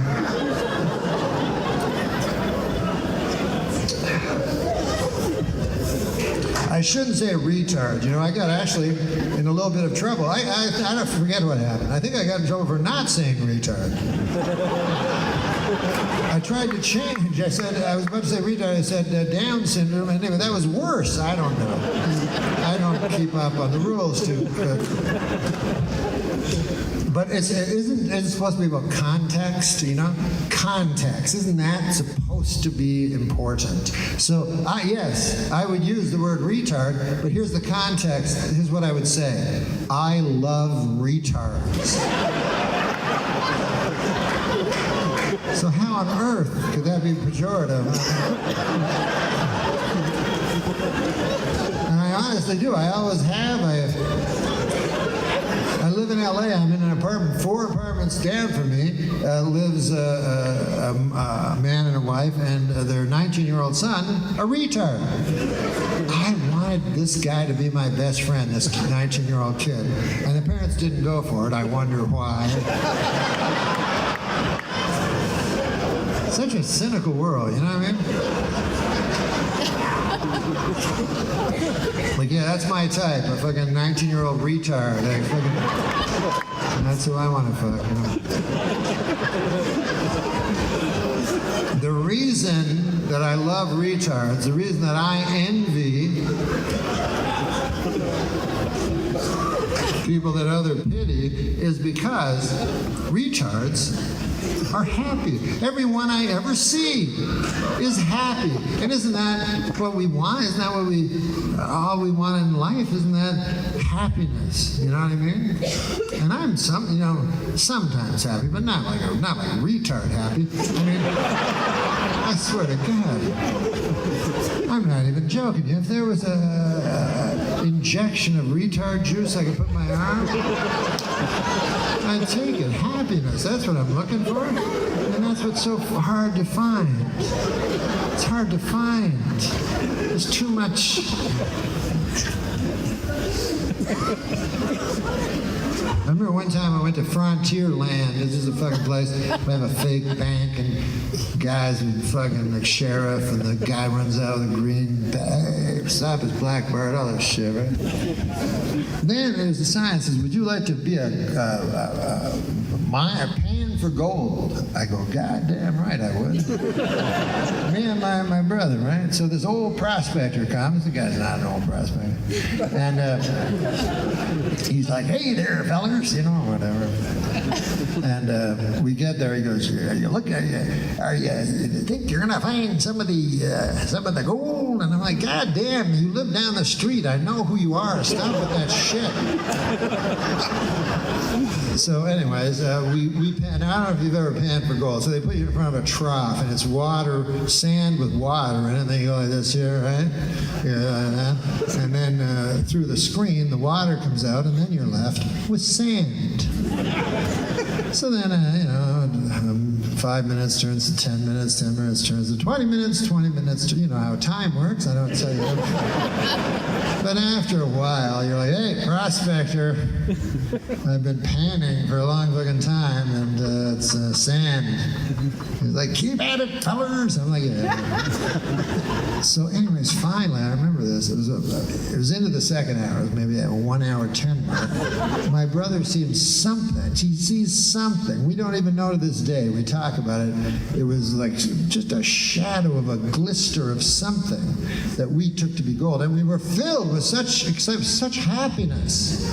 [SPEAKER 3] I shouldn't say retard. I got actually in a little bit of trouble. I don't forget what happened. I think I got in trouble for not saying retard. I tried to change. I was about to say retard. I said Down syndrome. Anyway, that was worse. I don't know. I don't keep up on the rules too. But isn't it supposed to be about context, Context, isn't that supposed to be important? So, yes, I would use the word retard, but here's the context. Here's what I would say. I love retards. So how on earth could that be pejorative? And I honestly do. I always have. I live in LA. I'm in an apartment. 4 apartments down from me lives a man and a wife and their 19-year-old son, a retard. I wanted this guy to be my best friend, this 19-year-old kid. And the parents didn't go for it. I wonder why. Such a cynical world, you know what I mean? Like, yeah, that's my type, a fucking 19-year-old retard. That's who I want to fuck, The reason that I love retards, the reason that I envy people that other pity is because retards are happy. Everyone I ever see is happy. And isn't that what we want? Isn't that what all we want in life? Isn't that happiness? You know what I mean? And I'm sometimes happy, but not like retard happy. I mean, I swear to God, I'm not even joking. If there was a injection of retard juice I could put in my arm, I'd take it. Happiness, that's what I'm looking for. And that's what's so hard to find. It's hard to find. There's too much. I remember one time I went to Frontierland. This is a fucking place. We have a fake bank and guys with fucking the sheriff, and the guy runs out with a green bag, stop his blackbird, all that shit, right? Then there's a sign that says, would you like to be a pan for gold? I go, God damn right I would. Me and my brother, right? So this old prospector comes. The guy's not an old prospector. And he's like, hey there, fellers, whatever. And we get there. He goes, you think you're gonna find some of the gold? And I'm like, God damn, you live down the street. I know who you are. Stop with that shit. So, anyways, we pan. Now, I don't know if you've ever panned for gold. So they put you in front of a trough, and it's water, sand with water in it. And they go like this here, right? Yeah, and then through the screen, the water comes out, and then you're left with sand. So then, 5 minutes turns to 10 minutes, 10 minutes turns to 20 minutes, 20 minutes to, you know how time works, I don't tell you everything. But after a while, you're like, hey, prospector, I've been panning for a long fucking time, and it's sand. He's like, keep at it, fellers. I'm like, yeah. So anyways, finally, I remember this. It was into the second hour, maybe at 1 hour 10 mark. My brother sees something. He sees something. We don't even know to this day. We talk about it. It was like just a shadow of a glister of something that we took to be gold. And we were filled with such happiness.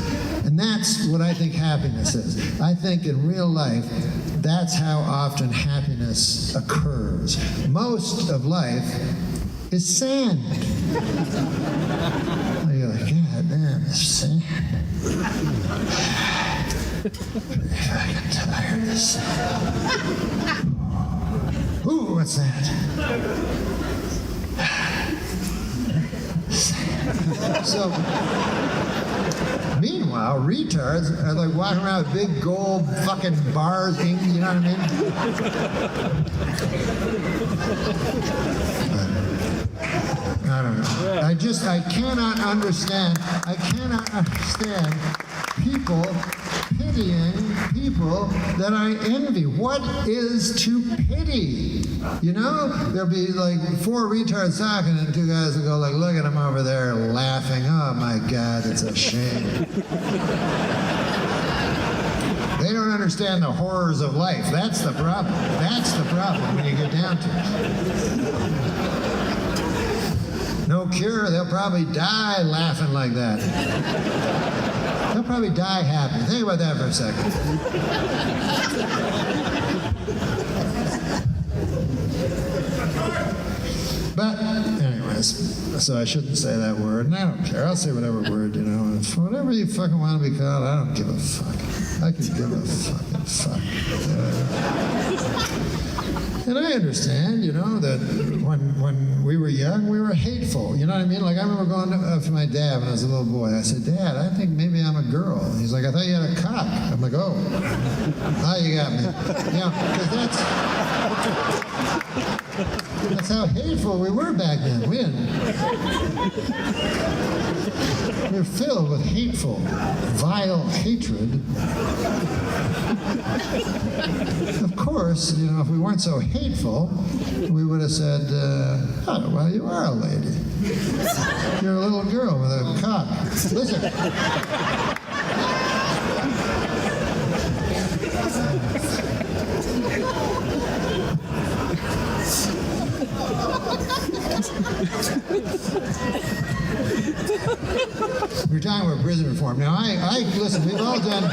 [SPEAKER 3] And that's what I think happiness is. I think in real life, that's how often happiness occurs. Most of life is sand. You're like, God damn, it's sand. fucking tired of this. Ooh, what's that? So, meanwhile, retards are like walking around with big gold fucking bars, you know what I mean? I don't know. I cannot understand people pitying people that I envy. What is to pity? You know, there'll be like 4 retards talking and 2 guys will go like, look at them over there laughing. Oh my God, it's a shame. They don't understand the horrors of life. That's the problem. That's the problem when you get down to it. No cure, they'll probably die laughing like that. They'll probably die happy. Think about that for a second. But anyways, so I shouldn't say that word, and I don't care. I'll say whatever word, you know. If whatever you fucking want to be called, I don't give a fuck. I can give a fucking fuck. And I understand, you know, that when we were young, we were hateful. You know what I mean? Like, I remember going up to my dad when I was a little boy. I said, Dad, I think maybe I'm a girl. And he's like, I thought you had a cock. I'm like, oh, now you got me. You know, because that's how hateful we were back then. We were filled with hateful, vile hatred. Of course, you know, if we weren't so hateful, we would have said, oh, well, you are a lady. You're a little girl with a cock. Listen. We're talking about prison reform. Now, I listen, we've all done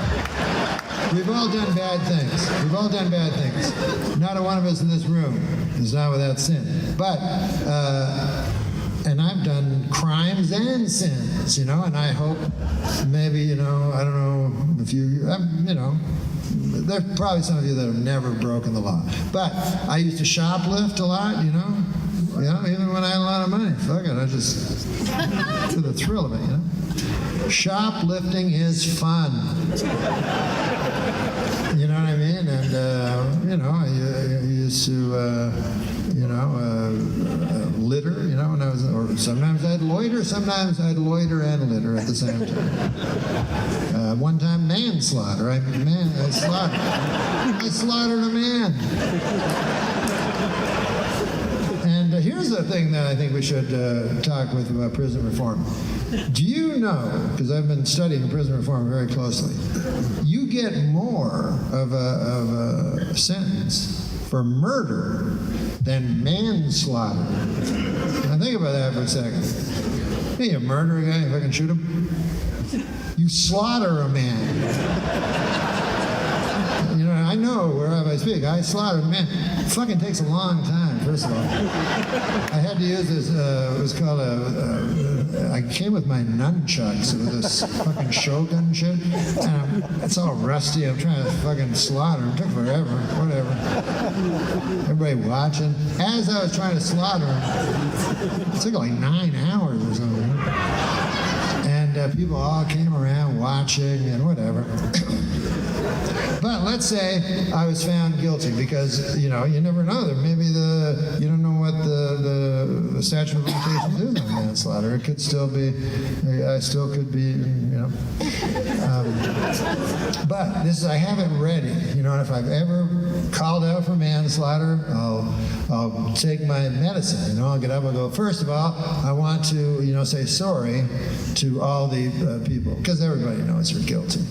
[SPEAKER 3] bad things. We've all done bad things. Not a one of us in this room is not without sin. But, and I've done crimes and sins, you know, and I hope maybe, you know, I don't know if you, you know, there's probably some of you that have never broken the law. But I used to shoplift a lot, you know. Yeah, even when I had a lot of money. Fuck it, I just, for the thrill of it, you know. Shoplifting is fun. You know what I mean? And, you know, I used to, you know, litter, you know, when I was, or sometimes I'd loiter and litter at the same time. One time, manslaughter. I slaughtered a man. And here's the thing that I think we should talk with about prison reform. Do you know, because I've been studying prison reform very closely, you get more of a sentence for murder than manslaughter. Now think about that for a second. Hey, you murder a guy, if I can shoot him? You slaughter a man. You know, I know wherever I speak, I slaughtered a man. It fucking takes a long time, first of all. I had to use this, it was called I came with my nunchucks. It was this fucking shogun shit. And it's all rusty. I'm trying to fucking slaughter him. It took forever. Whatever. Everybody watching. As I was trying to slaughter him, it took like 9 hours or something. And people all came around watching and whatever. But let's say I was found guilty because, you know, you never know. Maybe you don't know what the statute of limitations is on manslaughter. It could still be, I still could be, you know. But this is, I have it ready. You know, if I've ever called out for manslaughter, I'll take my medicine. You know, I'll get up and go, first of all, I want to, you know, say sorry to all the people, because everybody knows you're guilty.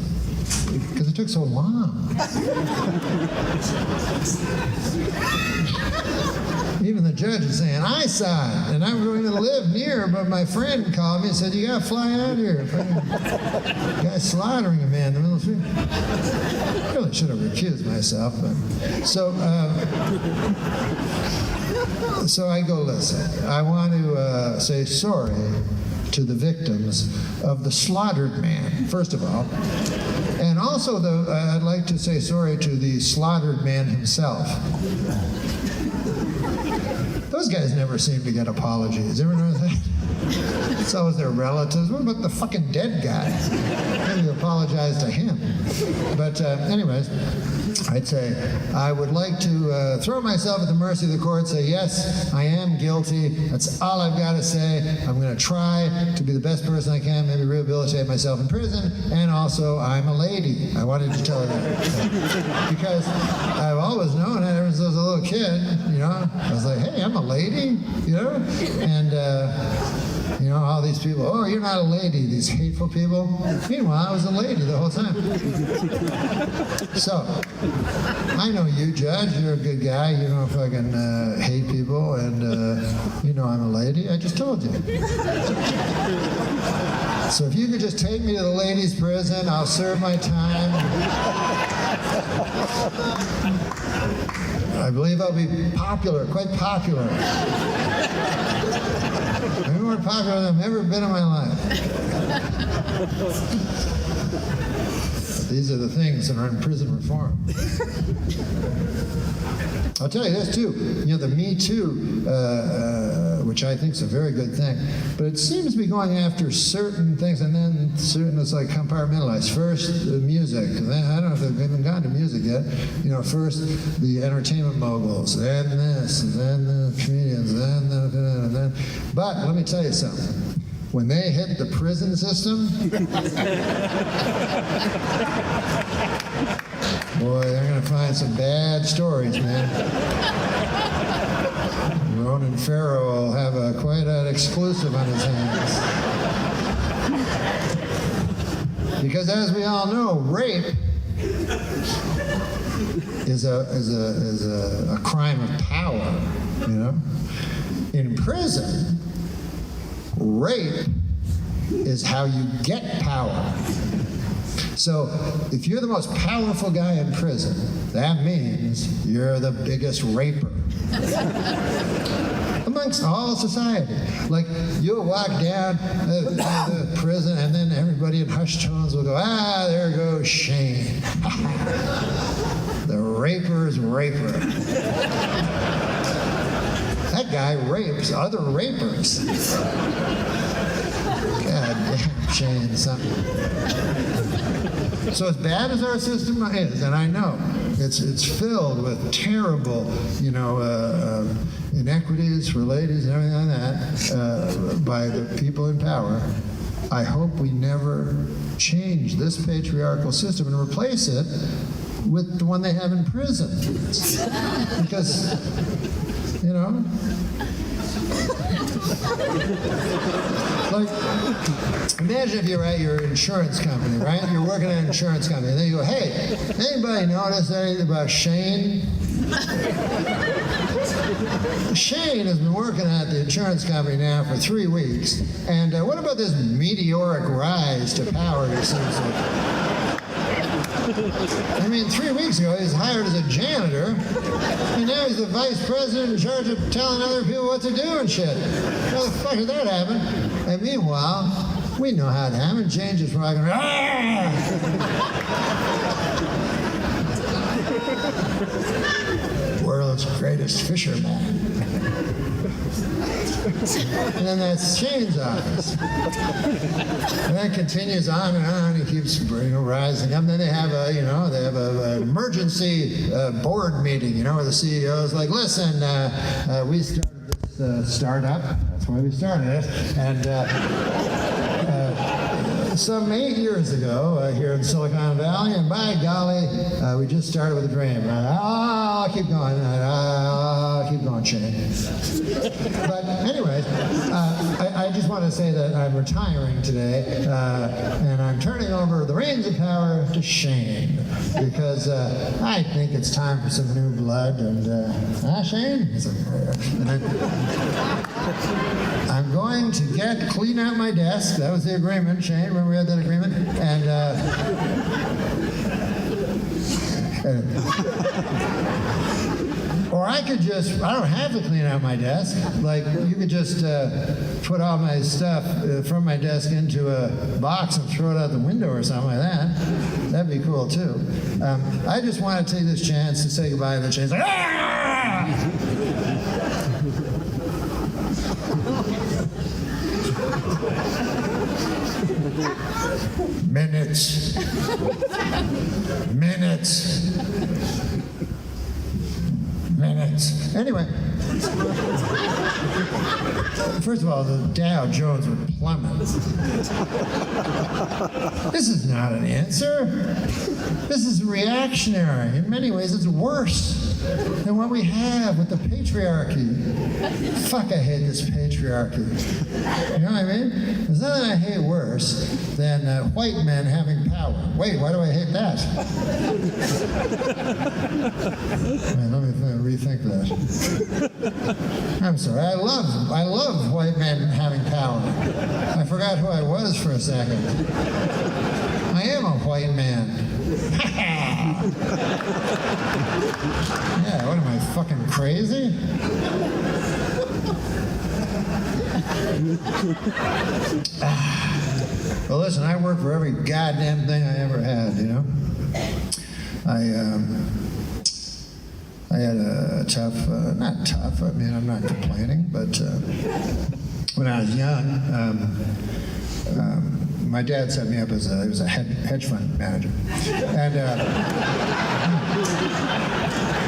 [SPEAKER 3] Because it took so long. Even the judge is saying, I saw it, and I'm going to live near, but my friend called me and said, you got to fly out here. Guy's slaughtering a man in the middle of the street. I really should have recused myself. But. So I go, listen, I want to say sorry to the victims of the slaughtered man, first of all. And also, I'd like to say sorry to the slaughtered man himself. Those guys never seem to get apologies. Ever notice that? It's always their relatives. What about the fucking dead guy? Maybe apologize to him. But anyways, I'd say I would like to throw myself at the mercy of the court, say, yes, I am guilty. That's all I've got to say. I'm going to try to be the best person I can, maybe rehabilitate myself in prison, and also I'm a lady. I wanted to tell her that. Because I've always known it ever since I was a little kid, you know. I was like, hey, I'm a lady, you know? And, you know, all these people, oh, you're not a lady, these hateful people. Meanwhile, I was a lady the whole time. So, I know you, Judge. You're a good guy. You don't fucking hate people, and you know I'm a lady. I just told you. So if you could just take me to the ladies' prison, I'll serve my time. I believe I'll be popular, quite popular. Maybe more popular than I've ever been in my life. These are the things that are in prison reform. I'll tell you this too. You know, the Me Too, which I think is a very good thing, but it seems to be going after certain things, and then certain, it's like compartmentalized. First, the music. Then, I don't know if they've even gotten to music yet. You know, first the entertainment moguls, then this, and then the comedians, then. But let me tell you something. When they hit the prison system, boy, they're going to find some bad stories, man. Ronan Farrow will have quite an exclusive on his hands. Because as we all know, rape is a crime of power, you know? In prison, rape is how you get power. So if you're the most powerful guy in prison, that means you're the biggest raper amongst all society. Like, you'll walk down the prison, and then everybody in hushed tones will go, ah, there goes Shane. The raper's raper. That guy rapes other rapers. God damn, Shane, something. So as bad as our system is, and I know it's filled with terrible, you know, inequities for ladies and everything like that by the people in power, I hope we never change this patriarchal system and replace it with the one they have in prison. Because, you know, like, imagine if you're at your insurance company, right? You're working at an insurance company, and then you go, hey, anybody notice anything about Shane? Shane has been working at the insurance company now for 3 weeks, and what about this meteoric rise to power he seems like? I mean, 3 weeks ago, he was hired as a janitor, and now he's the vice president in charge of telling other people what to do and shit. How the fuck did that happen? And meanwhile, we know how it happened. Jane just rocking around. World's greatest fisherman. And then that's Shane's office. And that continues on and on. He keeps rising up. And then they have an emergency board meeting, you know, where the CEO is like, listen, we started this startup. That's why we started it. And some 8 years ago here in Silicon Valley, and by golly, we just started with a dream. I'll keep going. I'll keep going, Shane. But anyways, I just want to say that I'm retiring today, and I'm turning over the reins of power to Shane, because I think it's time for some new blood. And Shane? And I'm going to clean out my desk. That was the agreement, Shane. Remember we had that agreement? And Or I don't have to clean out my desk. Like, you could just put all my stuff from my desk into a box and throw it out the window or something like that. That'd be cool, too. I just want to take this chance to say goodbye to the chains. Like, ah! Minutes. Anyway, first of all, the Dow Jones would plummet. This is not an answer. This is reactionary. In many ways, it's worse than what we have with the patriarchy. Fuck, I hate this patriarchy. You know what I mean? There's nothing I hate worse than white men having power. Wait, why do I hate that? Wait, let me rethink that. I'm sorry. I love white men having power. I forgot who I was for a second. I am a white man. Yeah, what am I, fucking crazy? Well, listen, I worked for every goddamn thing I ever had, you know? I had a tough, not tough, I mean, I'm not complaining, but when I was young, my dad set me up as he was a hedge fund manager. And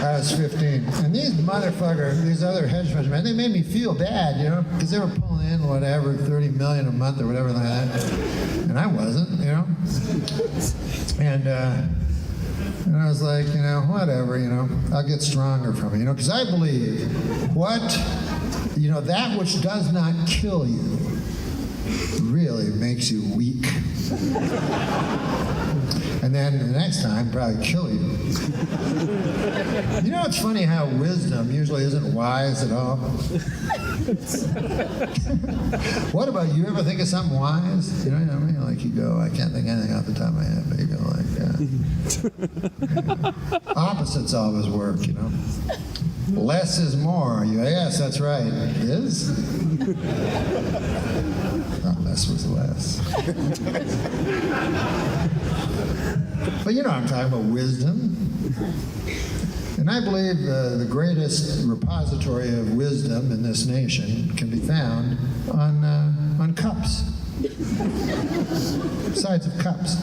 [SPEAKER 3] I was 15. And these other hedge funds, man, they made me feel bad, you know, because they were pulling in whatever, $30 million a month or whatever like that. And I wasn't, you know. And I was like, you know, whatever, you know, I'll get stronger from it, you know, because I believe that which does not kill you really makes you weak. And then the next time, probably kill you. You know, it's funny how wisdom usually isn't wise at all. What about you? Ever think of something wise? You know what I mean? Like you go, I can't think of anything off the top of my head, but you go like, opposites always work, you know. Less is more. Yes, that's right. Is? Not less was less. But you know what I'm talking about, wisdom. And I believe the greatest repository of wisdom in this nation can be found on cups. Sides of cups.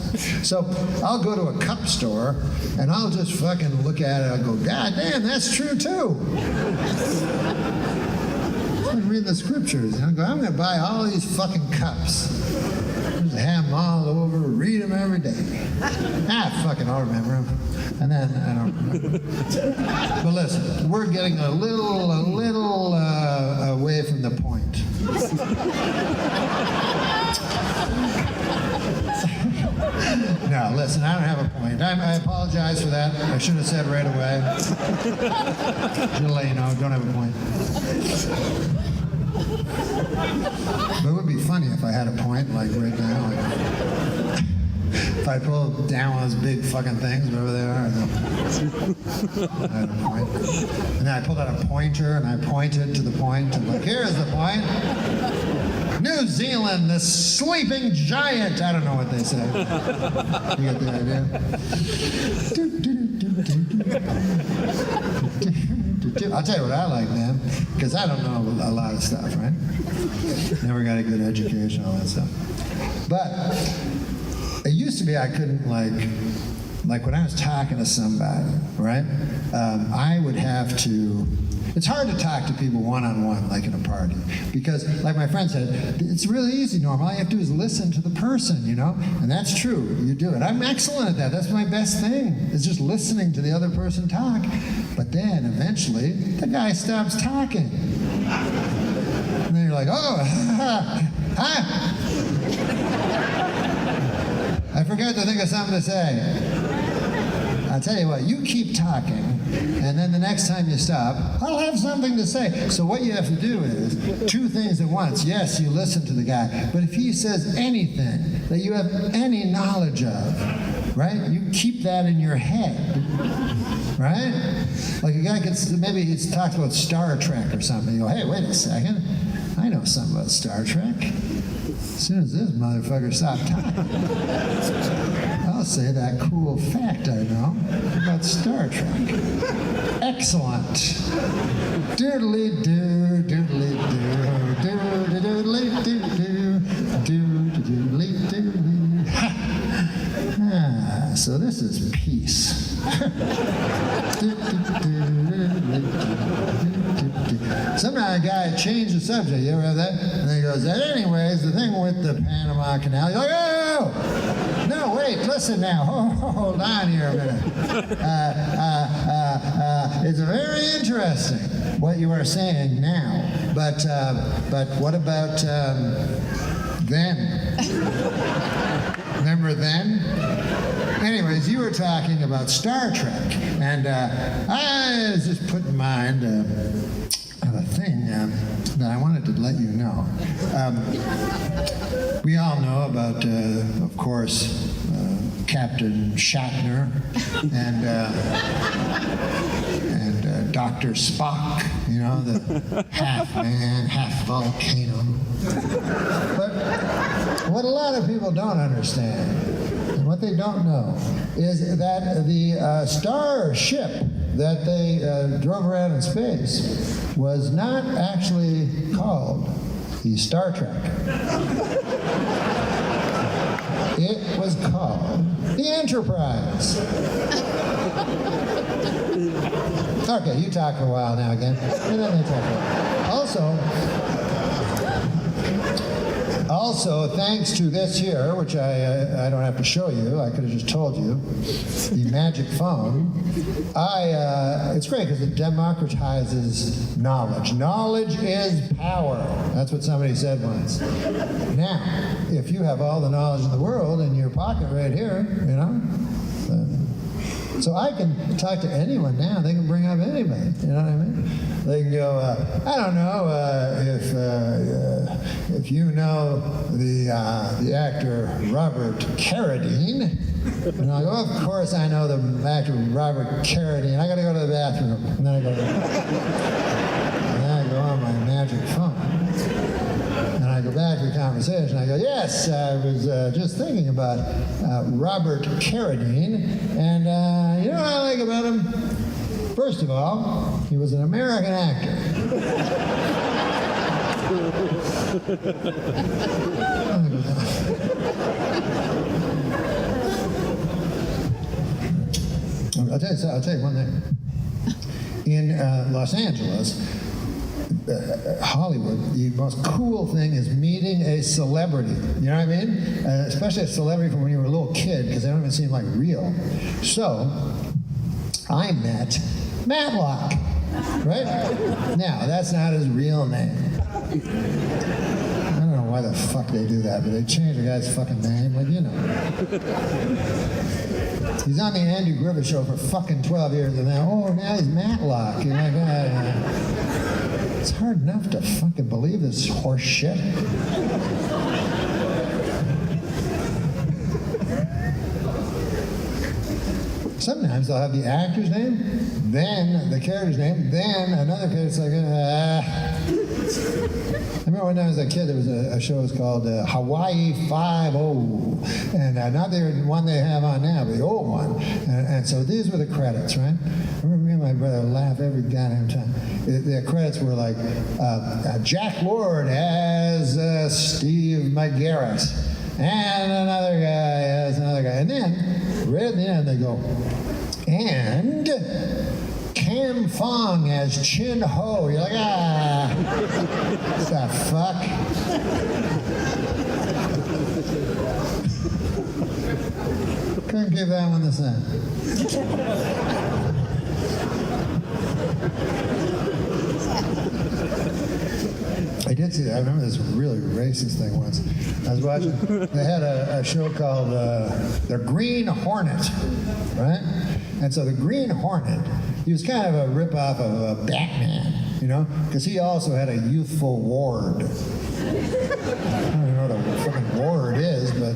[SPEAKER 3] So I'll go to a cup store and I'll just fucking look at it. I'll go, God damn, that's true too. I'm reading the scriptures. And I go, I'm going to buy all these fucking cups. Just have them all over, read them every day. Fucking, I'll remember them. And then I don't remember. But listen, we're getting a little away from the point. No, listen, I don't have a point. I apologize for that. I should have said right away. Just to let you know, don't have a point. But it would be funny if I had a point, like right now. Like, if I pull down one of those big fucking things, whatever they are, I had a point. And then I pulled out a pointer and I pointed to the point. I'm like, here's the point. New Zealand, the sleeping giant. I don't know what they say. You get the idea? I'll tell you what I like, man, because I don't know a lot of stuff, right? Never got a good education, all that stuff. But it used to be I couldn't, like when I was talking to somebody, right? I would have to. It's hard to talk to people one-on-one, like in a party, because, like my friend said, it's really easy, Norm. All you have to do is listen to the person, you know? And that's true. You do it. I'm excellent at that. That's my best thing, is just listening to the other person talk. But then, eventually, the guy stops talking. And then you're like, oh, hi. I forgot to think of something to say. I'll tell you what, you keep talking, and then the next time you stop, I'll have something to say. So what you have to do is two things at once. Yes, you listen to the guy, but if he says anything that you have any knowledge of, right? You keep that in your head, right? Like a guy maybe he talks about Star Trek or something. You go, hey, wait a second. I know something about Star Trek. As soon as this motherfucker stopped talking, I'll say that cool fact I know about Star Trek. Excellent. Doodly-doo, doodly-doo, doodly-doodly-doo-doo, doodly-doodly-doo. So this is peace. Sometimes a guy changed the subject. You ever have that? And then he goes, anyways, the thing with the Panama Canal. He's like, oh! No, wait, listen now. Hold on here a minute. It's very interesting what you are saying now. But what about then? Remember then? Anyways, you were talking about Star Trek, and I was just put in mind of a thing that I wanted to let you know. We all know about, of course, Captain Shatner and Dr. Spock, you know, the half man, half volcano. But what a lot of people don't understand, and what they don't know, is that the starship that they drove around in space was not actually called the Star Trek. It was called the Enterprise. Okay, you talk for a while now again, and then they talk for a while. Also, thanks to this here, which I don't have to show you, I could have just told you, the magic phone, it's great because it democratizes knowledge. Knowledge is power. That's what somebody said once. Now, if you have all the knowledge in the world in your pocket right here, you know, so I can talk to anyone now. They can bring up anybody. You know what I mean? They can go, I don't know if you know the actor Robert Carradine. And I go, of course I know the actor Robert Carradine. I got to go to the bathroom. And then I go on my magic phone. And I go back to the conversation. I go, yes, I was just thinking about Robert Carradine. And you know what I like about him? First of all, he was an American actor. I'll tell you one thing. In Los Angeles, Hollywood, the most cool thing is meeting a celebrity. You know what I mean? Especially a celebrity from when you were a little kid, because they don't even seem like real. So, I met Matlock, right? Now, that's not his real name. I don't know why the fuck they do that, but they change the guy's fucking name, like, you know. He's on the Andy Griffith Show for fucking 12 years, and now he's Matlock. You're like, it's hard enough to fucking believe this horse shit. Sometimes they'll have the actor's name, then the character's name, then another character's like, I remember when I was a kid, there was a show was called Hawaii Five-0, and not the one they have on now, but the old one. And so these were the credits, right? I remember me and my brother laugh every goddamn time. The credits were like, Jack Lord as Steve McGarrett, and another guy as another guy. And then, right at the end, they go, and Cam Fong as Chin Ho. You're like, what the fuck? Couldn't give that one the same. I did see that. I remember this really racist thing once. I was watching, they had a show called The Green Hornet, right? And so the Green Hornet, he was kind of a ripoff of Batman, you know? Because he also had a youthful ward. I don't even know what a fucking ward is, but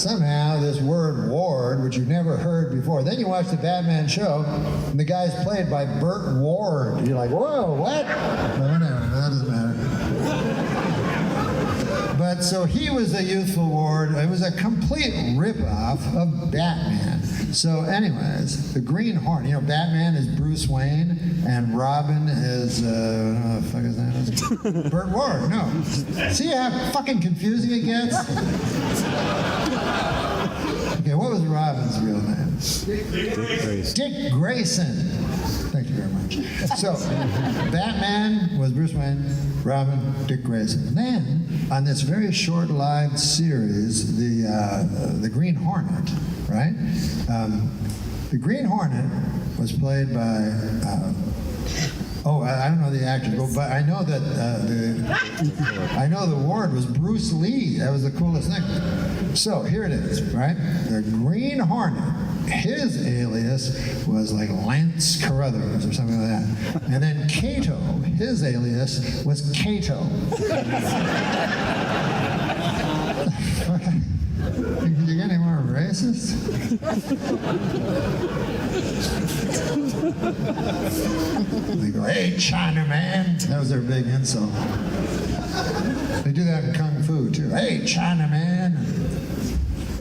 [SPEAKER 3] somehow this word ward, which you've never heard before, then you watch the Batman show, and the guy's played by Burt Ward. You're like, whoa, what? But whatever, that doesn't matter. But so he was a youthful ward. It was a complete ripoff of Batman. So anyways, the Green Hornet, you know, Batman is Bruce Wayne, and Robin is, I don't know what the fuck his name is. Burt Ward, no. See how fucking confusing it gets? Okay, what was Robin's real name? Dick Grayson. Thank you very much. So, Batman was Bruce Wayne, Robin, Dick Grayson. And then, on this very short-lived series, the Green Hornet, right? The Green Hornet was played by, I don't know the actor, but I know that I know the ward was Bruce Lee. That was the coolest thing. So here it is, right? The Green Hornet. His alias was like Lance Carruthers or something like that. And then Kato, his alias was Kato. Can you get any more racist? They go, hey, Chinaman. That was their big insult. They do that in Kung Fu, too. Hey, Chinaman.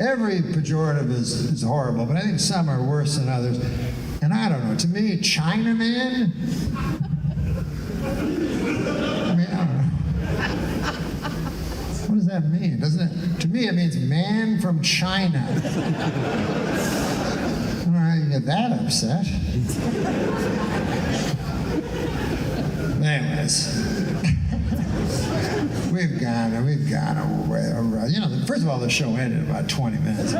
[SPEAKER 3] Every pejorative is horrible, but I think some are worse than others. And I don't know, to me, Chinaman? I mean, I don't know. What does that mean? Doesn't it? To me, it means man from China. I don't know how you get that upset. Anyways, we've gone over. You know, first of all, the show ended in about 20 minutes.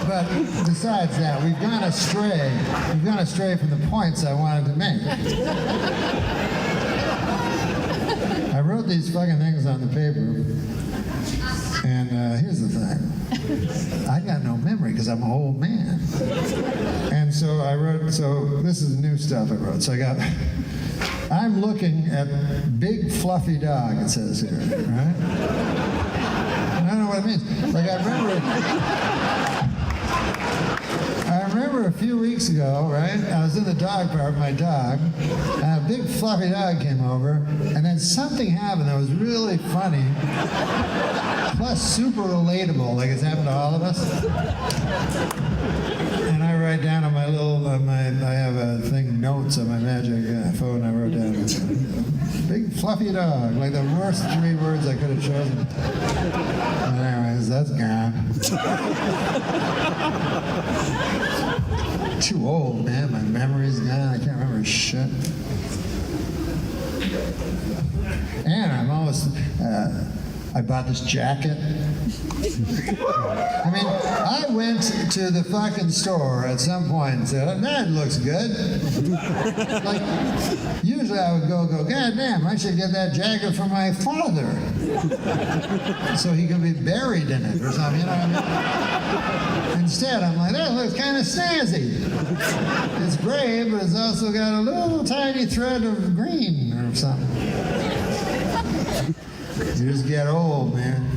[SPEAKER 3] But besides that, we've gone astray. We've gone astray from the points I wanted to make. I wrote these fucking things on the paper, and here's the thing. I got no memory because I'm an old man. And so I wrote, so this is new stuff I wrote. So I'm looking at big fluffy dog, it says here, right? I don't know what it means. Like I remember a few weeks ago, right? I was in the dog park with my dog, and a big fluffy dog came over, and then something happened that was really funny, plus super relatable, like it's happened to all of us. And I write down on my little, I have a thing, notes on my magic phone, I wrote down, big fluffy dog, like the worst 3 words I could have chosen. But anyways, that's gone. Too old, man. My memory's gone. I can't remember shit. And I'm always, I bought this jacket. I mean, I went to the fucking store at some point and said, that looks good. Like, usually I would go, God damn, I should get that jacket for my father. So he can be buried in it or something, you know what I mean? Instead, I'm like, that looks kind of snazzy. It's gray, but it's also got a little tiny thread of green or something. You just get old, man.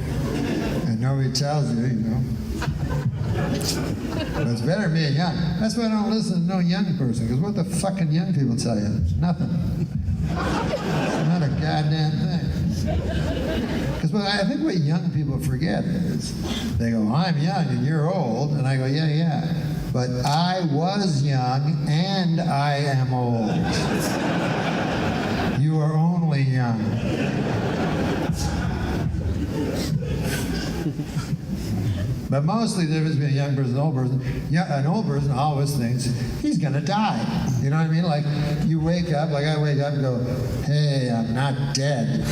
[SPEAKER 3] And nobody tells you, you know. But it's better being young. That's why I don't listen to no young person, because what the fucking young people tell you? Nothing. Not a goddamn thing. Because I think what young people forget is, they go, I'm young and you're old, and I go, yeah. But I was young and I am old. You are only young. But mostly the difference between a young person and an old person, an old person always thinks he's going to die. You know what I mean? Like, you wake up, like I wake up and go, hey, I'm not dead.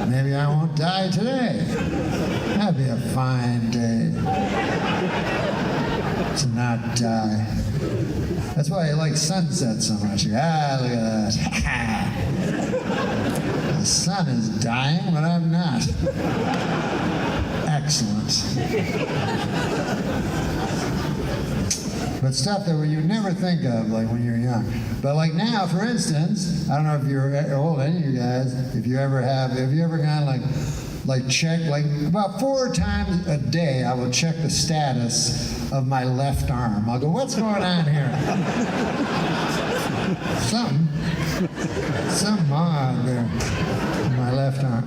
[SPEAKER 3] Maybe I won't die today. That'd be a fine day to not die. That's why I like sunsets so much. Look at that. The sun is dying, but I'm not. Excellent. But stuff that you never think of, like when you're young. But like now, for instance, I don't know if you're old, any of you guys, if you ever gone like check, about 4 times a day, I will check the status of my left arm. I'll go, what's going on here? Something odd there in my left arm.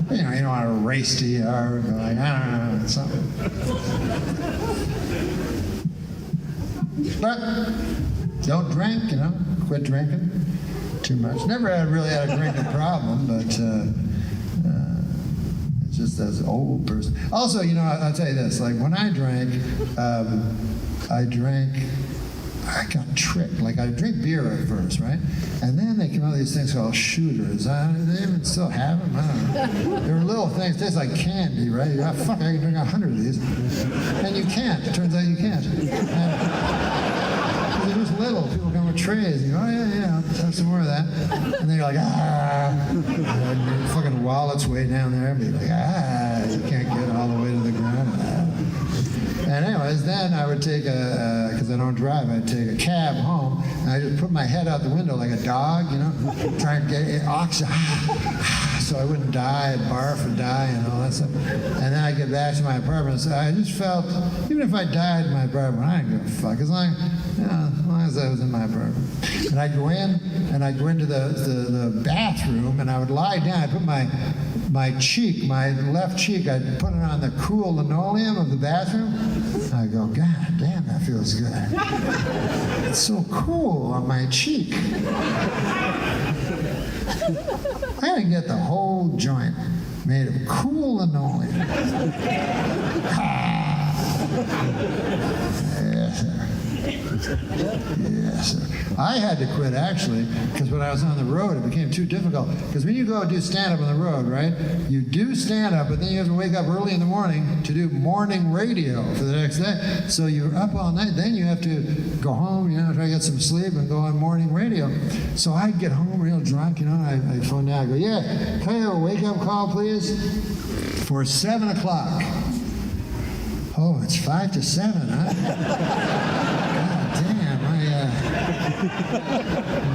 [SPEAKER 3] You don't want to race to your arm, go like, I don't know, something. But don't drink, quit drinking too much. Never really had a drinking problem, but it's just as an old person. Also, I'll tell you this, when I drank, I got tricked. I drink beer at first, right? And then they came out with these things called shooters. They even still have them? I don't know. They were little things, taste like candy, right? I can drink 100 of these. And you can't. It turns out you can't. They're just little. People come with trays. And you go, oh, yeah, let's have some more of that. And then you're like, and your fucking wallet's way down there. And you're like, you can't get all the way to the ground. And anyways, then I would take because I don't drive, I'd take a cab home, and I just put my head out the window like a dog, trying to get oxygen, so I wouldn't die, I'd barf and die and all that stuff. And then I'd get back to my apartment, so I just felt, even if I died in my apartment, I didn't give a fuck, as long as I was in my apartment. And I'd go in, and I'd go into the bathroom, and I would lie down, I'd put my cheek, my left cheek, I'd put it on the cool linoleum of the bathroom. I go, God damn, that feels good. It's so cool on my cheek. I had to get the whole joint made of cool linoleum. Yes, sir. Yes, sir. I had to quit, actually, because when I was on the road, it became too difficult. Because when you go do stand-up on the road, right, you do stand-up, but then you have to wake up early in the morning to do morning radio for the next day. So you're up all night. Then you have to go home, try to get some sleep and go on morning radio. So I'd get home real drunk, and I'd phone down. I go, yeah, can I have a wake-up call, please? For 7 o'clock. Oh, it's 5 to 7, huh?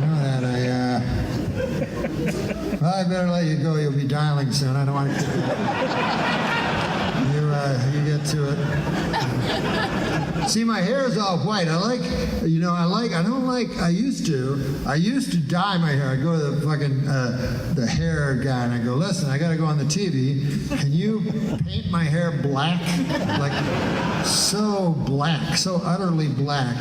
[SPEAKER 3] God damn, well, I better let you go. You'll be dialing soon. I don't want to keep you get to it. See, my hair is all white. I used to dye my hair. I'd go to the fucking, the hair guy and I go, listen, I gotta go on the TV. Can you paint my hair black? So black, so utterly black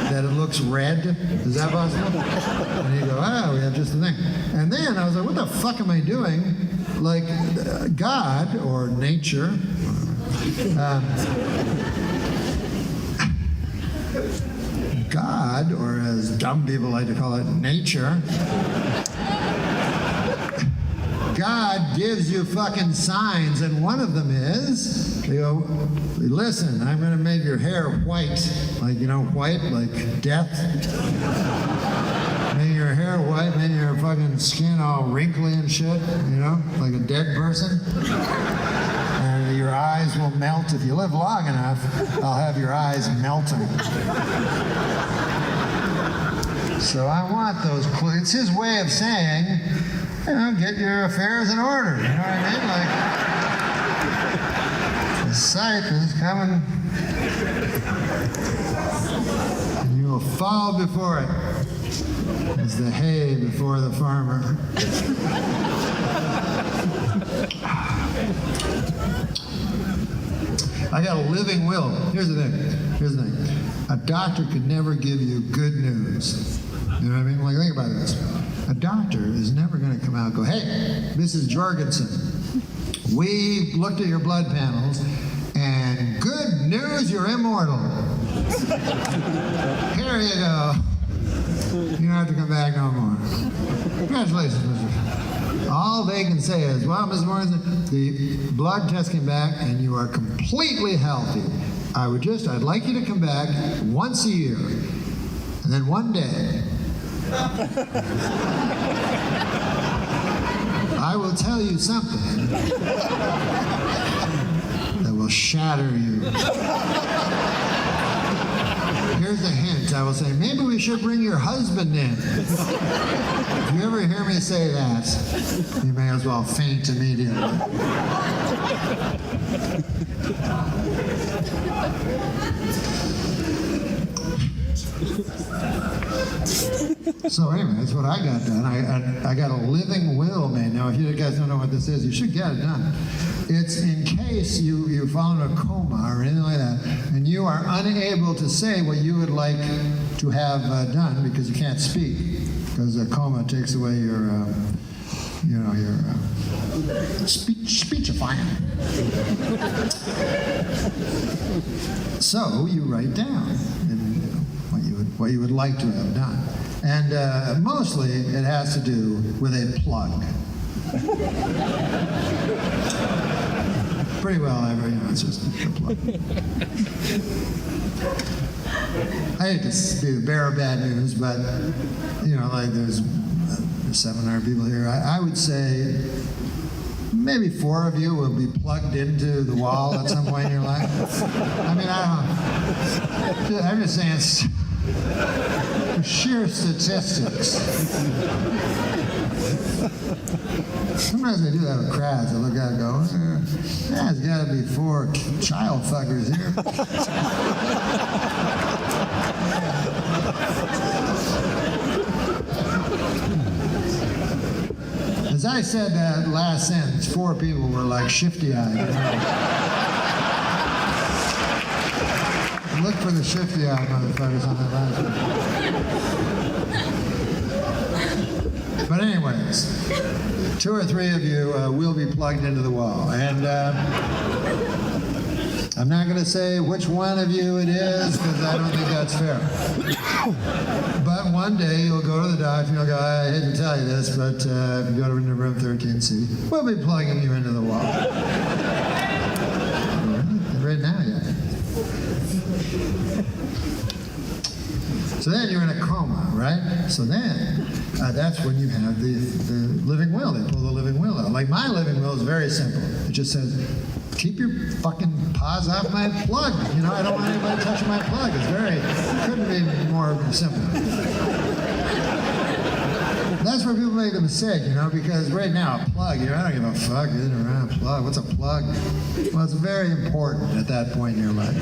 [SPEAKER 3] that it looks red? Is that possible? And you go, we have just the thing. And then I was like, what the fuck am I doing? God or nature, God, or as dumb people like to call it, nature, God gives you fucking signs, and one of them is, they go, listen, I'm going to make your hair white, white, like death. Make your hair white, make your fucking skin all wrinkly and shit, like a dead person. And your eyes will melt. If you live long enough, I'll have your eyes melting. So I want those clues. It's his way of saying, get your affairs in order. You know what I mean? The scythe is coming, and you will fall before it. As the hay before the farmer. I got a living will. Here's the thing. A doctor could never give you good news. You know what I mean? Think about this. A doctor is never going to come out and go, hey, Mrs. Jorgensen, we looked at your blood panels, and good news, you're immortal. Here you go. You don't have to come back no more. Congratulations, Mr. All they can say is, well, Mrs. Morrison, the blood test came back and you are completely healthy. I'd like you to come back once a year. And then one day, I will tell you something that will shatter you. Here's a hint. I will say, maybe we should bring your husband in. If you ever hear me say that, you may as well faint immediately. So anyway, that's what I got done. I got a living will made. Now, if you guys don't know what this is, you should get it done. It's in case you fall into a coma or anything like that, and you are unable to say what you would like to have done because you can't speak, because a coma takes away your speechifying. So you write down what you would like to have done. And mostly it has to do with a plug. Pretty well, it's just a plug. I hate to be the bearer of bad news, but, like there's 700 people here. I would say maybe 4 of you will be plugged into the wall at some point in your life. I mean, I don't know. I'm just saying, sheer statistics. Sometimes they do that with crowds. I look at it and go, there's got to be 4 child fuckers here. As I said that last sentence, 4 people were like shifty-eyed. Look for the shifty-eyed motherfuckers on that last one. But anyways, 2 or 3 of you will be plugged into the wall. And I'm not going to say which one of you it is, because I don't think that's fair. But one day you'll go to the doctor and you'll go, I hate to tell you this, but if you go into room 13C, we'll be plugging you into the wall. Right now, yeah. So then you're in a coma, right? So then, that's when you have the living will. They pull the living will out. Like my living will is very simple. It just says, keep your fucking paws off my plug. I don't want anybody touching my plug. Couldn't be more simple. That's where people make the mistake, because right now, a plug, I don't give a fuck, around a plug. What's a plug? Well, it's very important at that point in your life.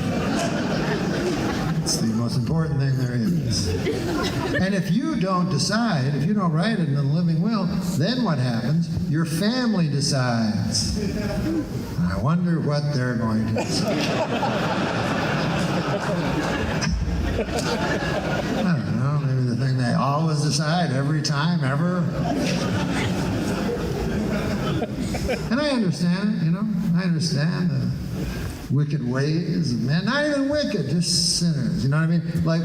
[SPEAKER 3] It's the most important thing there is. And if you don't decide, if you don't write it in the living will, then what happens? Your family decides. I wonder what they're going to decide. I don't know, maybe the thing they always decide every time, ever. And I understand, I understand the wicked ways of men. Not even wicked, just sinners. You know what I mean? Like,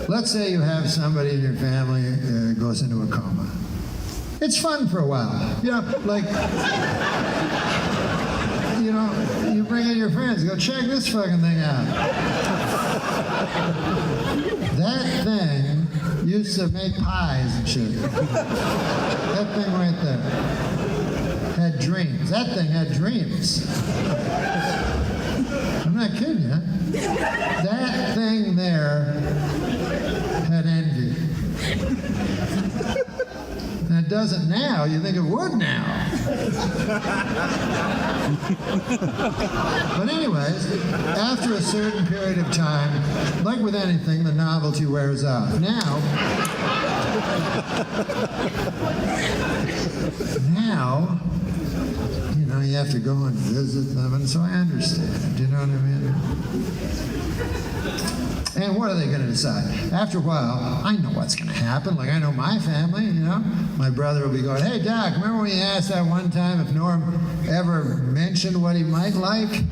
[SPEAKER 3] let's say you have somebody in your family goes into a coma. It's fun for a while. You bring in your friends, go check this fucking thing out. That thing used to make pies and shit. That thing right there had dreams. That thing had dreams. I'm not kidding you. That thing there had envy. And it doesn't now. You think it would now. But anyways, after a certain period of time, like with anything, the novelty wears off. Now, you have to go and visit them, and so I understand, you know what I mean? And what are they going to decide? After a while, I know what's going to happen. Like, I know my family, My brother will be going, hey, Doc, remember when you asked that one time if Norm ever mentioned what he might like?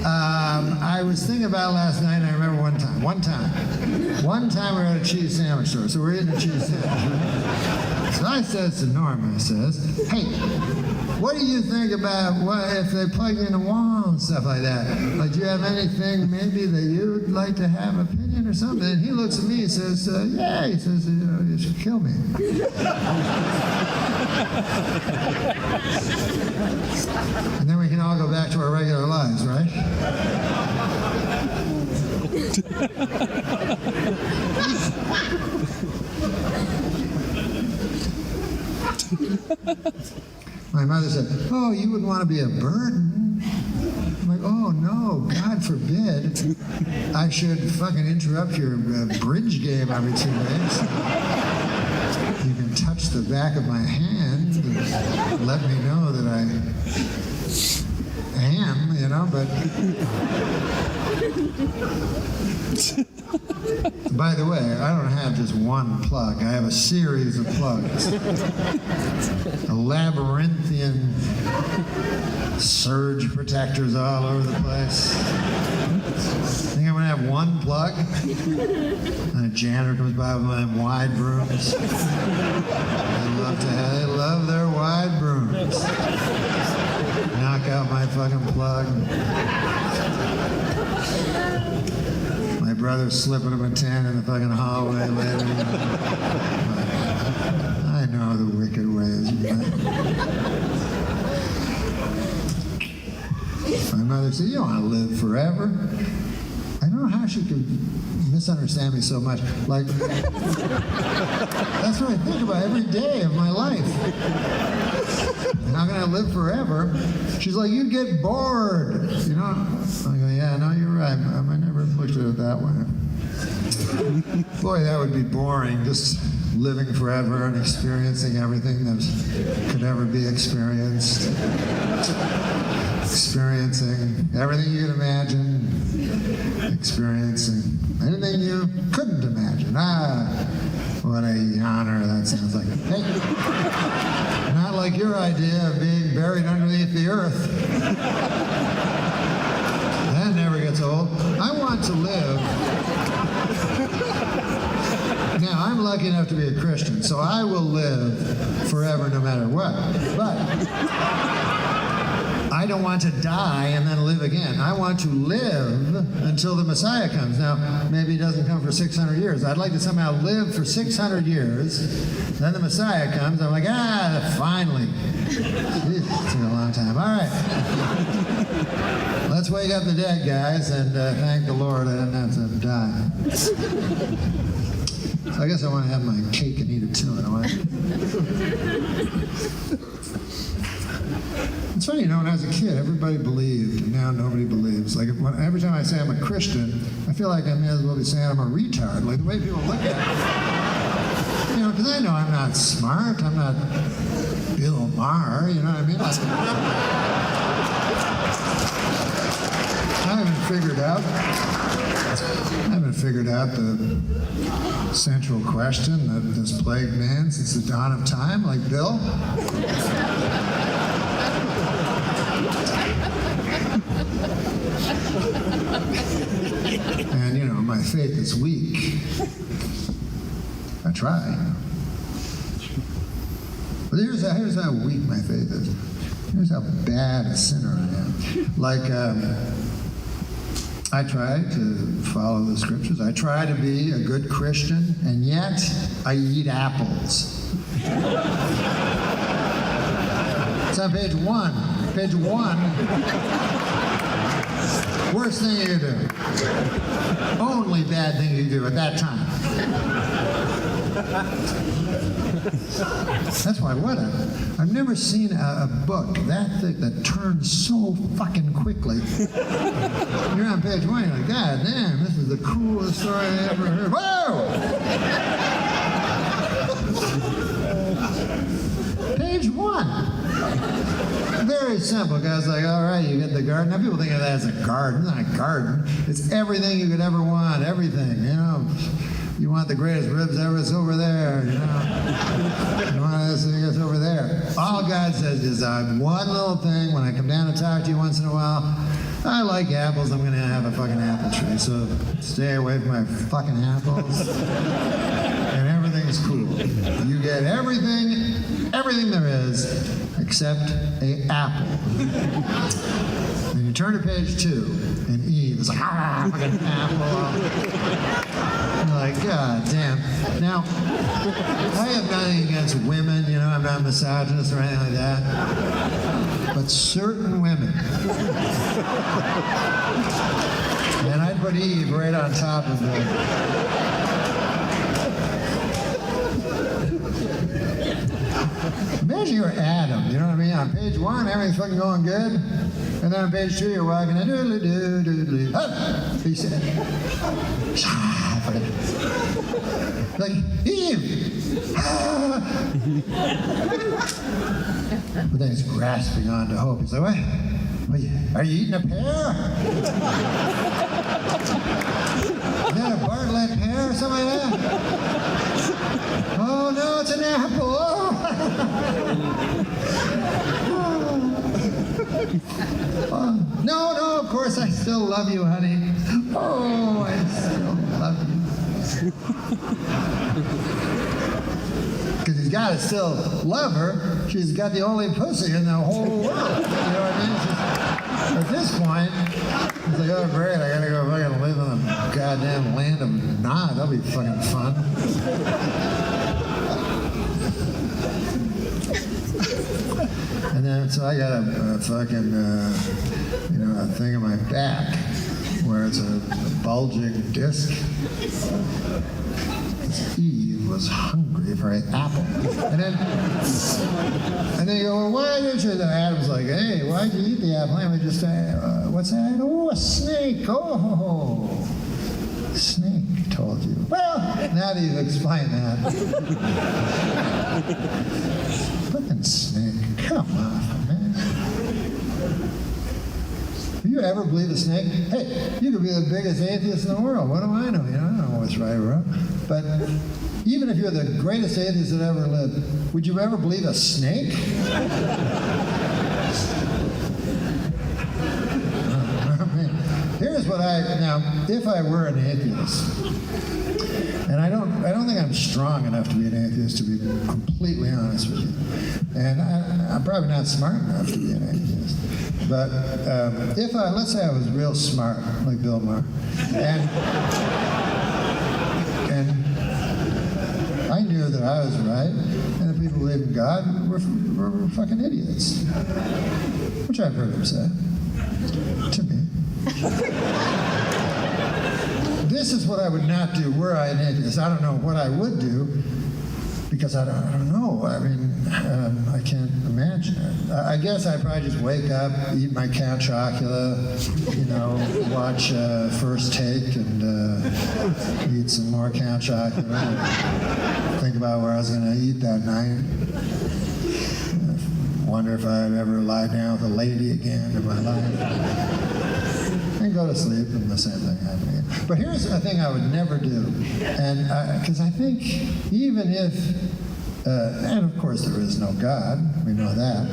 [SPEAKER 3] I was thinking about it last night, and I remember one time we were at a cheese sandwich store, so we're eating a cheese sandwich, right? So I says to Norm, I says, hey, what do you think about what if they plug you in a wall and stuff like that? Like, do you have anything maybe that you'd like to have an opinion or something? And he looks at me and says, yeah, he says, you should kill me. And then we can all go back to our regular lives, right? My mother said, "Oh, you wouldn't want to be a burden." I'm like, "Oh no, God forbid I should fucking interrupt your bridge game every 2 days. You can touch the back of my hand and let me know that I am, you know, but..." By the way, I don't have just one plug. I have a series of plugs. A labyrinthian surge protectors all over the place. Think I'm gonna have one plug? And a janitor comes by with one of them wide brooms. They love their wide brooms. Knock out my fucking plug. My brother's slipping him a 10 in the fucking hallway later. I know the wicked ways of men. My mother said, "You don't want to live forever." I don't know how she could misunderstand me so much. Like, that's what I think about every day of my life. How can I live forever? She's like, "You'd get bored, you know?" I go, "Yeah, no, you're right. I never looked at it that way." Boy, that would be boring, just living forever and experiencing everything that could ever be experienced. Experiencing everything you could imagine. Experiencing anything you couldn't imagine. What a honor that sounds like. Hey, not like your idea of being buried underneath the earth. That never gets old. I want to live. Now, I'm lucky enough to be a Christian, so I will live forever no matter what. But I don't want to die and then live again. I want to live until the Messiah comes. Now, maybe he doesn't come for 600 years. I'd like to somehow live for 600 years. Then the Messiah comes. I'm like, finally. Jeez, it took a long time. All right. Let's wake up the dead, guys, and thank the Lord I didn't have to die. So I guess I want to have my cake and eat it too. It's funny, you know, when I was a kid, everybody believed, and now nobody believes. Like, every time I say I'm a Christian, I feel like I may as well be saying I'm a retard. Like, the way people look at me. You know, because I know I'm not smart. I'm not Bill Maher, you know what I mean? I haven't figured out the central question that has plagued man since the dawn of time, like Bill. And, you know, my faith is weak. I try. But here's how weak my faith is. Here's how bad a sinner I am. Like, I try to follow the scriptures. I try to be a good Christian, and yet I eat apples. It's on page 1. Page 1. Worst thing you can do. Only bad thing you do at that time. That's why, I've never seen a book that thick that turns so fucking quickly. You're on page 1, you're like, God damn, this is the coolest story I ever heard. Whoa! Page 1. Very simple. Guy's like, all right, you get the garden. Now people think of that as a garden. It's not a garden. It's everything you could ever want. Everything, you know. You want the greatest ribs ever, it's over there, you know. You want this thing, it's over there. All God says is one little thing. When I come down to talk to you once in a while, I like apples, I'm going to have a fucking apple tree. So stay away from my fucking apples. And everything's cool. You get everything there is, except an apple. And you turn to page 2, and Eve is like, fucking apple. I'm like, God damn. Now, I have nothing against women, you know, I'm not misogynist or anything like that. But certain women. And I'd put Eve right on top of them. Imagine you're Adam, you know what I mean? On page 1, everything's fucking going good. And then on page 2, you're walking, and doodly-doo. He said, like, Eve! But then he's grasping onto hope. He's like, what? Are you eating a pear? Is that a Bartlett pear or something like that? Oh, no, it's an apple. Oh. No, of course, I still love you, honey. Oh, I still love you. Because he's got to still love her. She's got the only pussy in the whole world. You know what I mean? At this point, he's like, oh, great, I got to go fucking live in the goddamn land of Nod. That'll be fucking fun. And then, so I got a fucking, a thing on my back where it's a bulging disc. Eve was hungry for an apple. And then you go, well, why did you? And Adam's like, hey, why'd you eat the apple? And we just say, what's that? Oh, a snake. Oh, snake told you. Well, now that you've explained that. Fucking snake. Come on, man. Do you ever believe a snake? Hey, you could be the biggest atheist in the world. What do I know? I don't know what's right or wrong. But even if you're the greatest atheist that ever lived, would you ever believe a snake? Here's what now, if I were an atheist, and I don't think I'm strong enough to be an atheist, to be completely honest with you. And I'm probably not smart enough to be an atheist. But let's say I was real smart, like Bill Maher, and I knew that I was right, and the people who believe in God were fucking idiots, which I've heard them say to me. This is what I would not do were I an atheist. I don't know what I would do, because I don't know. I mean, I can't imagine it. I guess I'd probably just wake up, eat my Count Chocula, watch First Take and eat some more Count Chocula, and think about where I was going to eat that night. Wonder if I'd ever lie down with a lady again in my life. And go to sleep, and the same thing happening. But here's a thing I would never do, and because I think even if, and of course there is no God, we know that,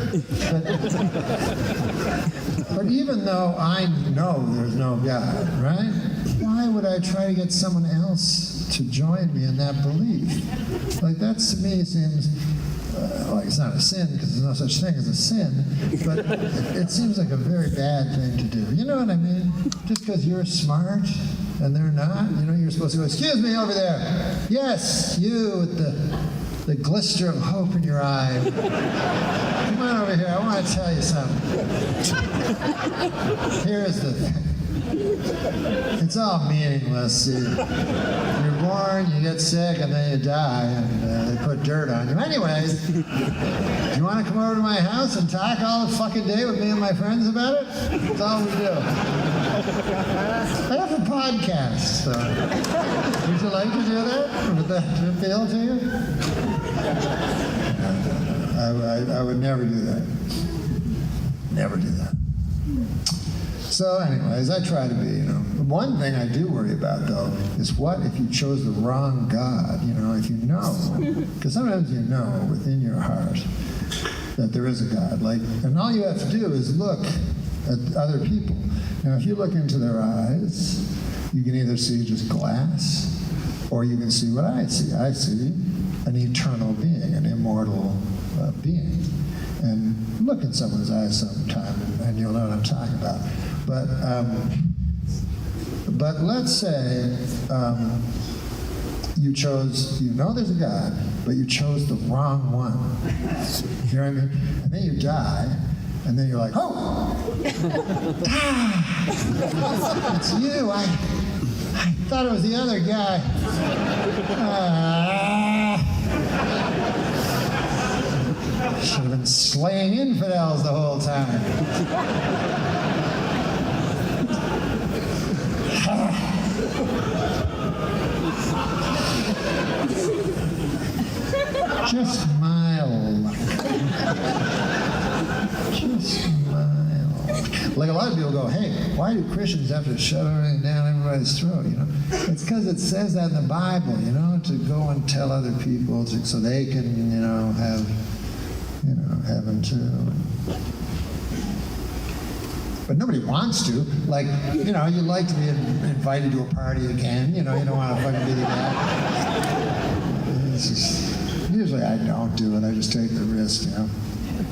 [SPEAKER 3] but even though I know there's no God, right? Why would I try to get someone else to join me in that belief? Like that to me seems. Like it's not a sin because there's no such thing as a sin, but it seems like a very bad thing to do. You know what I mean? Just because you're smart and they're not, you're supposed to go, excuse me over there. Yes, you with the glister of hope in your eye. Come on over here, I want to tell you something. Here's the thing. It's all meaningless. You're born, you get sick, and then you die, and they put dirt on you. Anyways, do you want to come over to my house and talk all the fucking day with me and my friends about it? That's all we do. I have a podcast, so would you like to do that? Would that appeal to you? I would never do that. Never do that. So anyways, I try to be, One thing I do worry about, though, is what if you chose the wrong God? If you know, because sometimes you know within your heart that there is a God. And all you have to do is look at other people. Now, if you look into their eyes, you can either see just glass, or you can see what I see. I see an eternal being, an immortal being. And look in someone's eyes sometime, and you'll know what I'm talking about. But let's say you chose, there's a God, but you chose the wrong one. You know what I mean? And then you die, and then you're like, oh! It's you. I thought it was the other guy. Should have been slaying infidels the whole time. Just my luck. Just my luck. Like a lot of people go, hey, why do Christians have to shove everything down everybody's throat, you know? It's because it says that in the Bible, you know, to go and tell other people so they can, you know, have, you know, heaven too. But nobody wants to. Like, you know, you'd like to be invited to a party again. You know, you don't want to fucking be the guy. It's just, usually I don't do it. I just take the risk, you know.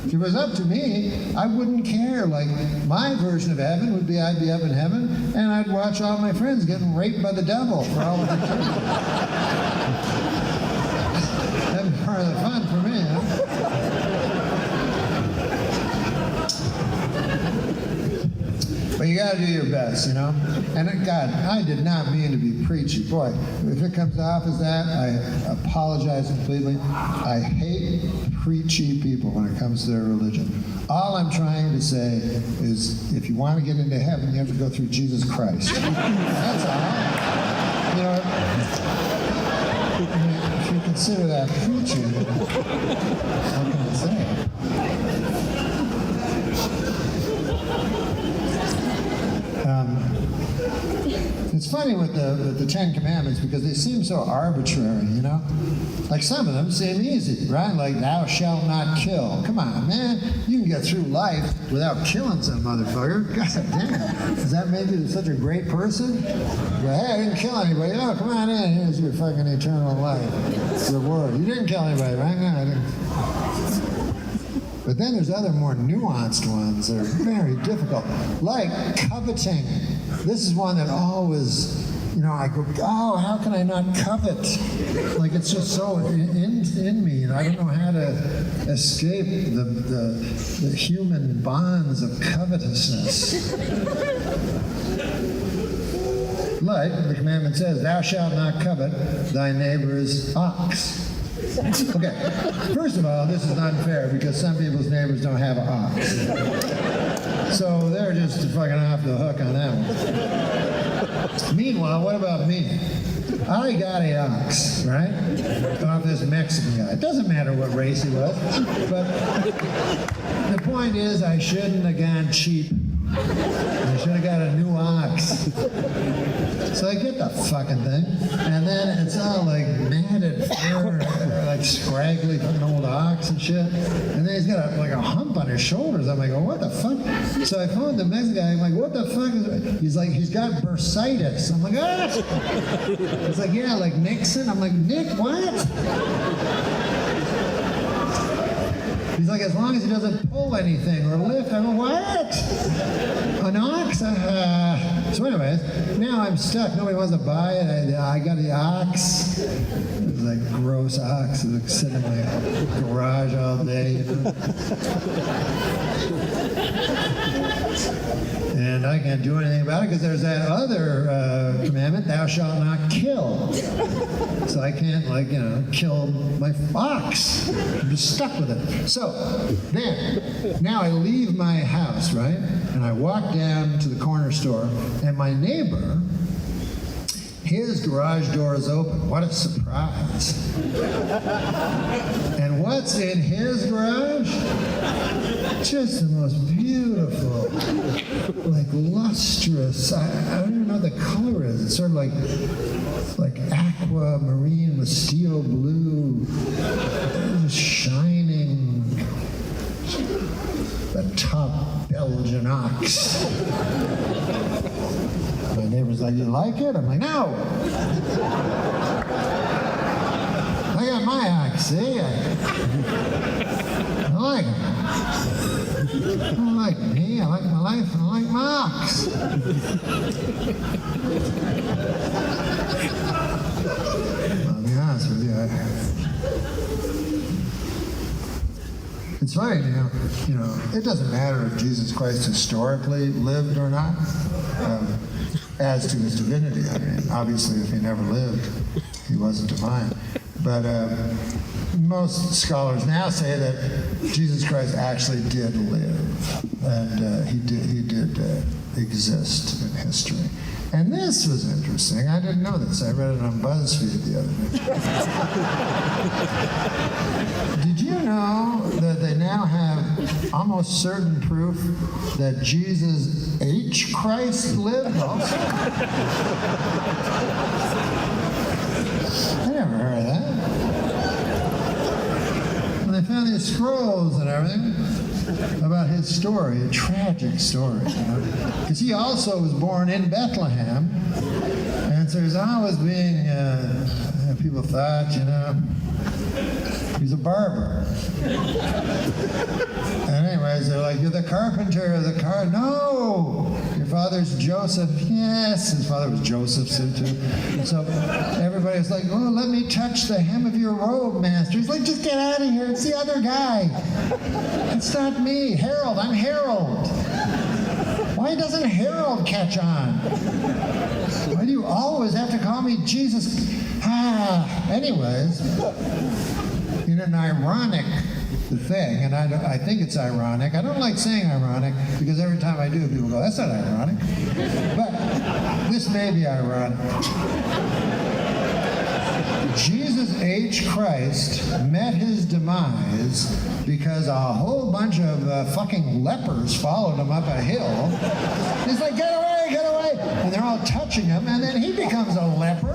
[SPEAKER 3] If it was up to me, I wouldn't care. Like, my version of heaven would be I'd be up in heaven, and I'd watch all my friends getting raped by the devil for all of eternity. That'd be part of the fun for me, huh? But you gotta do your best, you know? And God, I did not mean to be preachy. Boy, if it comes off as that, I apologize completely. I hate preachy people when it comes to their religion. All I'm trying to say is if you want to get into heaven, you have to go through Jesus Christ. That's all. You know, if you consider that preachy, what can I say? It's funny with the Ten Commandments because they seem so arbitrary, you know? Like some of them seem easy, right? Like, thou shalt not kill. Come on, man. You can get through life without killing some motherfucker. God damn. Does that make you such a great person? Well, hey, I didn't kill anybody. Oh, come on in. Here's your fucking eternal life. Reward. You didn't kill anybody, right? No, I didn't. But then there's other more nuanced ones that are very difficult, like coveting. This is one that always, you know, I go, oh, how can I not covet? Like, it's just so in me, and I don't know how to escape the human bonds of covetousness. Like the commandment says, thou shalt not covet thy neighbor's ox. Okay, first of all, this is unfair because some people's neighbors don't have an ox. So they're just fucking off the hook on that one. Meanwhile, what about me? I got an ox, right? Off this Mexican guy. It doesn't matter what race he was, but the point is I shouldn't have gone cheap. I should have got a new ox. So I get the fucking thing, and then it's all like matted fur, like scraggly fucking old ox and shit. And then he's got like a hump on his shoulders. I'm like, oh, what the fuck? So I phoned the Mexican guy. I'm like, what the fuck is it? He's like, he's got bursitis. I'm like, ah. He's like, yeah, like Nixon. I'm like, Nick, what? He's like, as long as he doesn't pull anything or lift. I'm like, what? An ox? So anyways, now I'm stuck. Nobody wants to buy it. I got the ox. It's like gross ox. It's like sitting in my garage all day. You know? And I can't do anything about it because there's that other commandment, thou shalt not kill. So I can't, like, you know, kill my ox. I'm just stuck with it. So then, now I leave my house, right? And I walk down to the corner store, and my neighbor, his garage door is open. What a surprise. And what's in his garage? Just the most beautiful, like lustrous, I don't even know what the color is. It's sort of like aquamarine with steel blue, just shining, the top Belgian ox. My neighbor's like, you like it? I'm like, no. I got my ox, see? I like him. I don't like me, I like my life, and I like my ox. I'll be honest with you, it's funny, you know, it doesn't matter if Jesus Christ historically lived or not, as to his divinity. I mean, obviously, if he never lived, he wasn't divine. But most scholars now say that Jesus Christ actually did live, and he did exist in history. And this was interesting. I didn't know this. I read it on BuzzFeed the other day. Did you know that they now have almost certain proof that Jesus H. Christ lived also? I never heard of that. And they found these scrolls and everything about his story, a tragic story, because he also was born in Bethlehem, and so he's always being, people thought, he's a barber. And anyways, they're like, you're the carpenter of the car. No! Your father's Joseph. Yes, his father was Joseph too. And so everybody's like, oh, let me touch the hem of your robe, master. He's like, just get out of here. It's the other guy. It's not me. Harold, I'm Harold. Why doesn't Harold catch on? Why do you always have to call me Jesus? Anyways, in an ironic thing, and I think it's ironic. I don't like saying ironic because every time I do, people go, that's not ironic. But this may be ironic. Jesus H. Christ met his demise because a whole bunch of fucking lepers followed him up a hill. He's like, get away, get away. And they're all touching him, and then he becomes a leper.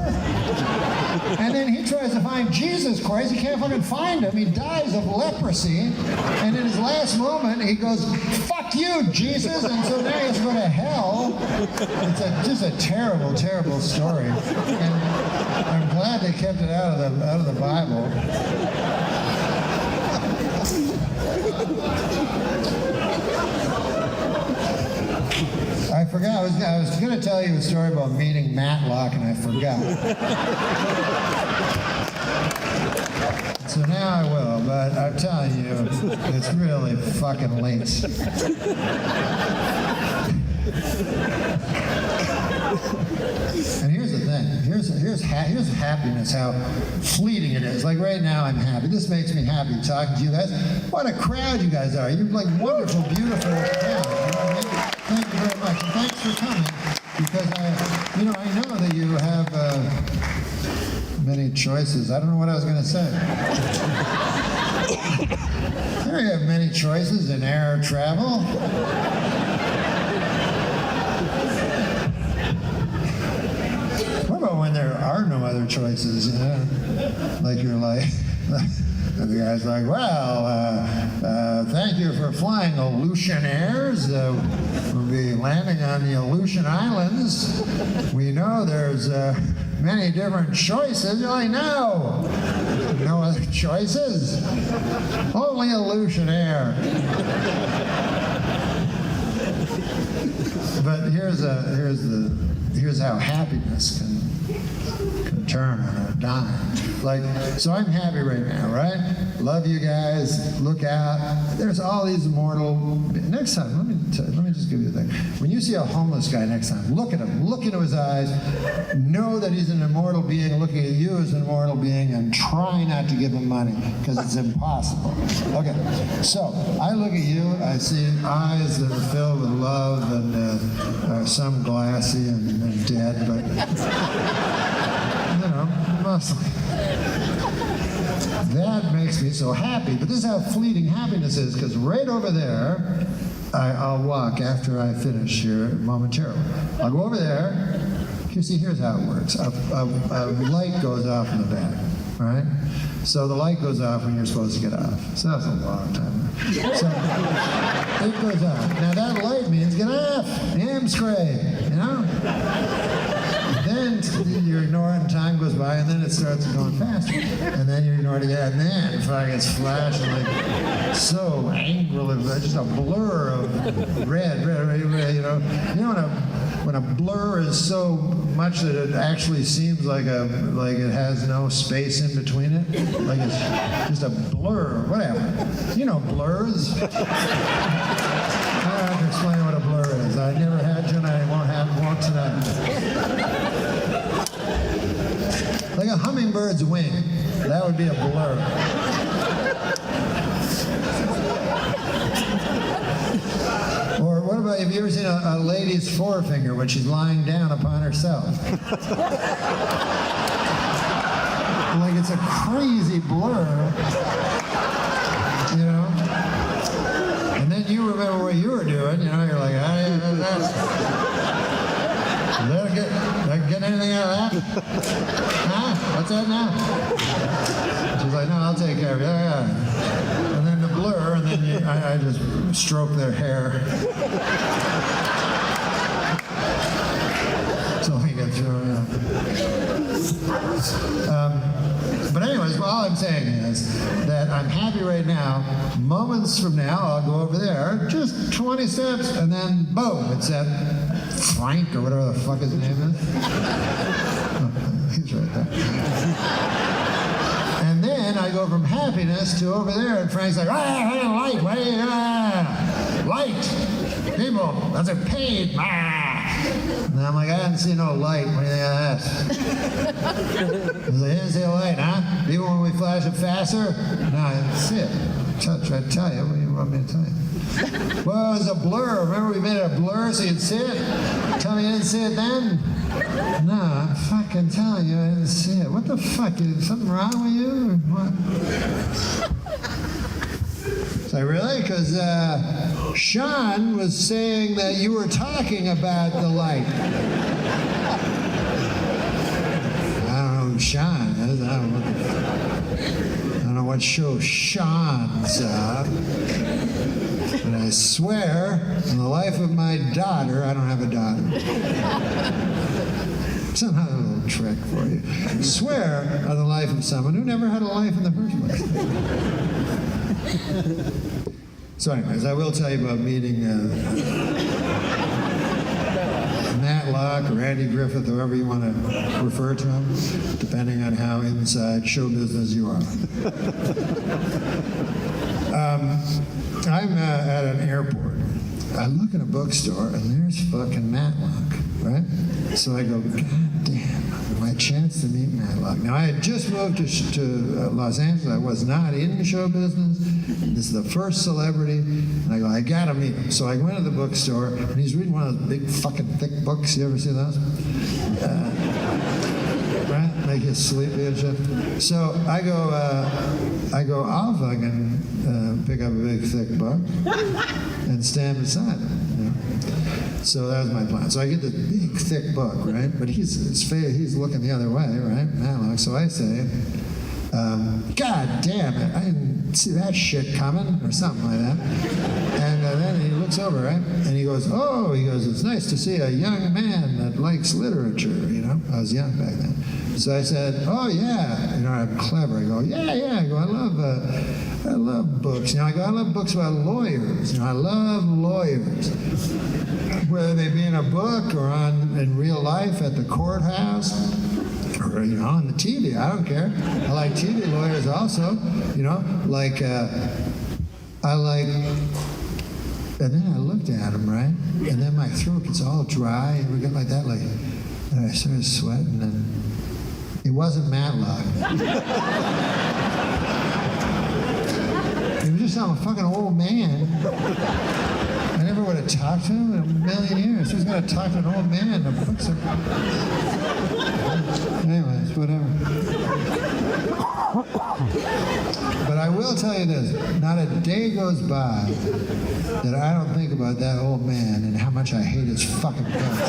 [SPEAKER 3] And then he tries to find Jesus Christ. He can't fucking find him. He dies of leprosy. And in his last moment, he goes, fuck you, Jesus. And so now he has to go to hell. It's just a terrible, terrible story. And I'm glad they kept it out of the Bible. I forgot. I was going to tell you a story about meeting Matlock, and I forgot. So now I will, but I'm telling you, it's really fucking late. And here's the thing. Here's happiness, how fleeting it is. Like right now, I'm happy. This makes me happy talking to you guys. What a crowd you guys are. You're like wonderful, beautiful crowd. You know what I mean? Thank you very much. And thanks for coming. Because I know that you have many choices. I don't know what I was going to say. There you have many choices in air travel. What about when there are no other choices, Like you're like, the guy's like, well, thank you for flying Aleutian Airs. We'll be landing on the Aleutian Islands. We know there's many different choices. You're like, no other choices. Only Aleutian Air. But here's how happiness can turn on a dime. Like, so I'm happy right now, right? Love you guys. Look out. There's all these immortal. Next time, let me just give you a thing. When you see a homeless guy next time, look at him. Look into his eyes. Know that he's an immortal being looking at you as an immortal being, and try not to give him money because it's impossible. Okay. So I look at you. I see eyes that are filled with love and some glassy and dead, but mostly. That makes me so happy. But this is how fleeting happiness is, because right over there, I'll walk after I finish here momentarily. I'll go over there. Here's how it works. A light goes off in the back, right? So the light goes off when you're supposed to get off. So that's a long time. So it goes off. Now that light means get off. Amscray, Then you're ignoring, time goes by, and then it starts going faster. And then you ignore it again, and then it fucking gets flashing like so angrily, just a blur of red, when a blur is so much that it actually seems like it has no space in between it, like it's just a blur, whatever. Blurs. I don't have to explain what a blur is. I never had to, and I won't tonight. Like a hummingbird's wing. That would be a blur. Or what about, have you ever seen a lady's forefinger when she's lying down upon herself? Like it's a crazy blur, you know? And then you remember what you were doing, you know, you're like, did I get anything out of that? Huh? What's that now? She's like, no, I'll take care of it. Yeah. And then the blur, and then I just stroke their hair. So we get through it. But anyways, all I'm saying is that I'm happy right now. Moments from now, I'll go over there, just 20 steps, and then boom, it's that Frank or whatever the fuck his name is. Oh, he's right there. And then I go from happiness to over there, and Frank's like, light, light, people, that's a paid. And I'm like, I didn't see no light. What do you think of that? I was like, I didn't see a light, huh? Even when we flash it faster? No, I didn't see it. Try to tell you. What do you want me to tell you? Well, it was a blur. Remember we made it a blur so you'd see it? Tell me you didn't see it then? No, I'm fucking telling you I didn't see it. What the fuck? Is something wrong with you? Or what? So really? Because Sean was saying that you were talking about the light. I don't know who Sean is. I don't know what show Sean's but I swear, on the life of my daughter, I don't have a daughter. Somehow a little trick for you. Swear on the life of someone who never had a life in the first place. So anyways, I will tell you about meeting Matlock or Andy Griffith, however you want to refer to him, depending on how inside show business you are. I'm at an airport. I look in a bookstore and there's fucking Matlock, right? So I go, God damn, my chance to meet Matlock. Now I had just moved to Los Angeles. I was not in show business. This is the first celebrity. And I go, I gotta meet him. So I went to the bookstore and he's reading one of those big fucking thick books. You ever see those? Right? Make you sleepy and shit. So I go, I'll fucking pick up a big thick book and stand beside him. You know? So that was my plan. So I get this big thick book, right? But he's looking the other way, right? Matlock. So I say, God damn it, I didn't see that shit coming, or something like that. And then he looks over, right? And he goes, it's nice to see a young man that likes literature, you know? I was young back then. So I said, oh yeah, you know, I'm clever. I go, yeah. I go, I love books. You know, I go, I love books about lawyers. You know, I love lawyers. Whether they be in a book or in real life at the courthouse, or, you know, on the TV, I don't care. I like TV lawyers also, you know, like, and then I looked at him, right? And then my throat gets all dry, and we get like that, like, and I started sweating, and it wasn't Matlock. He was just some fucking old man. I never would have talked to him in a million years. Who's going to talk to an old man? The books are... Anyways, whatever. But I will tell you this. Not a day goes by that I don't think about that old man and how much I hate his fucking guts.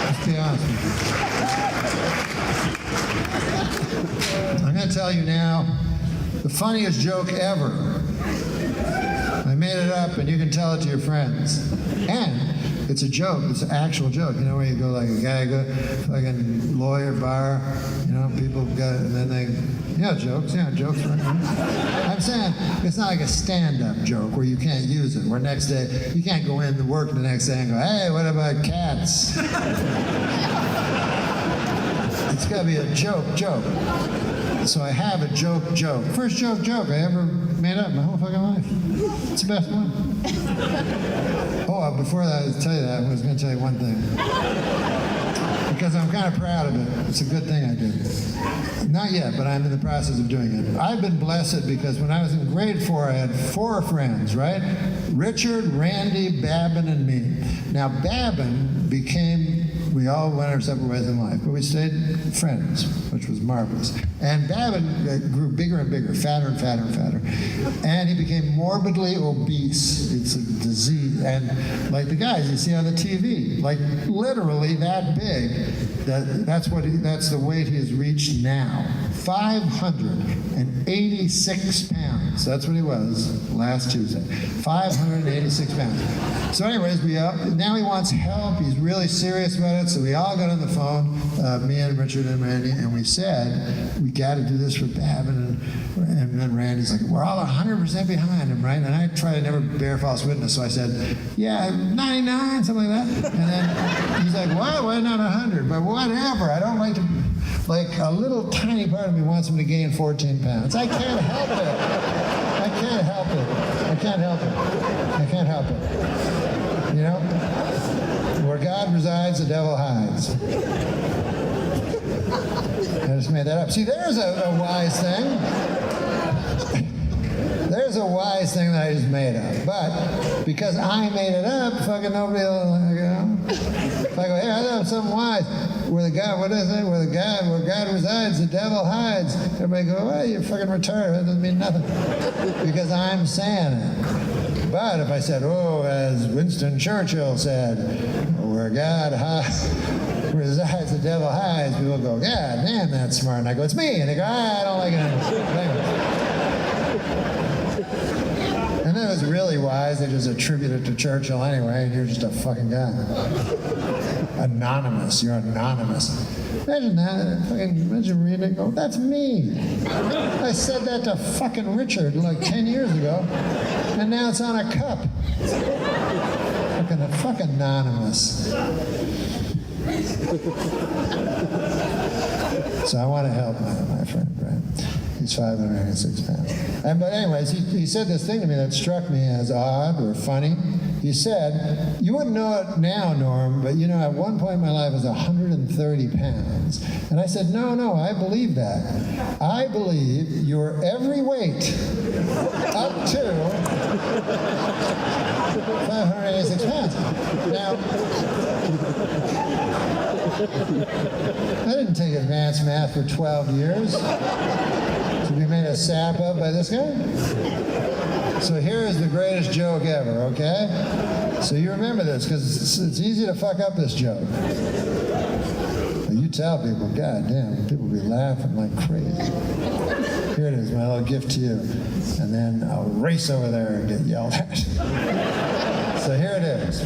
[SPEAKER 3] Let's be honest with you. I'm going to tell you now the funniest joke ever. I made it up, and you can tell it to your friends. And it's a joke. It's an actual joke. You know, where you go like a guy, fucking lawyer bar, you know, people got, and then they, jokes, right? I'm saying it's not like a stand-up joke where you can't use it. Where next day, you can't go in to work the next day and go, hey, what about cats? It's got to be a joke. So I have a joke. First joke I ever made up in my whole fucking life. It's the best one. Oh, before that, I was going to tell you one thing. because I'm kind of proud of it. It's a good thing I did. Not yet, but I'm in the process of doing it. I've been blessed because when I was in grade 4, I had 4 friends, right? Richard, Randy, Babin, and me. Now, Babin we all went our separate ways in life, but we stayed friends, which was marvelous. And Babin grew bigger and bigger, fatter and fatter and fatter. And he became morbidly obese. It's a disease. And like the guys you see on the TV, like literally that big. That's the weight he has reached now. 586 pounds. That's what he was last Tuesday. 586 pounds. So anyways, now he wants help. He's really serious about it. So we all got on the phone, me and Richard and Randy, and we said, we got to do this for Babin. And then Randy's like, we're all 100% behind him, right? And I try to never bear false witness. So I said, yeah, 99, something like that. And then he's like, what? Why not 100? But whatever. I don't like to... Like, a little tiny part of me wants him to gain 14 pounds. I can't help it. I can't help it. I can't help it. I can't help it. You know? Where God resides, the devil hides. I just made that up. See, there's a wise thing. There's a wise thing that I just made up. But because I made it up, fucking nobody will, you know? If I go, hey, I thought something wise. Where God resides, the devil hides. Everybody go, well, you're fucking retarded. That doesn't mean nothing. Because I'm saying it. But if I said, oh, as Winston Churchill said, where God resides, the devil hides, people go, God damn, that's smart. And I go, it's me. And they go, I don't like it anymore. And then it was really wise. They just attribute it to Churchill anyway, and you're just a fucking guy. Anonymous. You're anonymous. Imagine that. Imagine reading it and go, that's me. I said that to fucking Richard like 10 years ago, and now it's on a cup. Fucking anonymous. So I want to help my friend, right? He's 586 pounds. But anyways, he said this thing to me that struck me as odd or funny. He said, you wouldn't know it now, Norm, but you know, at one point in my life I was 130 pounds. And I said, no, I believe that. I believe your every weight up to 586 pounds. Now, I didn't take advanced math for 12 years to be made a sap of by this guy. So here is the greatest joke ever, okay? So you remember this, because it's easy to fuck up this joke. But you tell people, God damn, people will be laughing like crazy. Here it is, my little gift to you. And then I'll race over there and get yelled at. So here it is.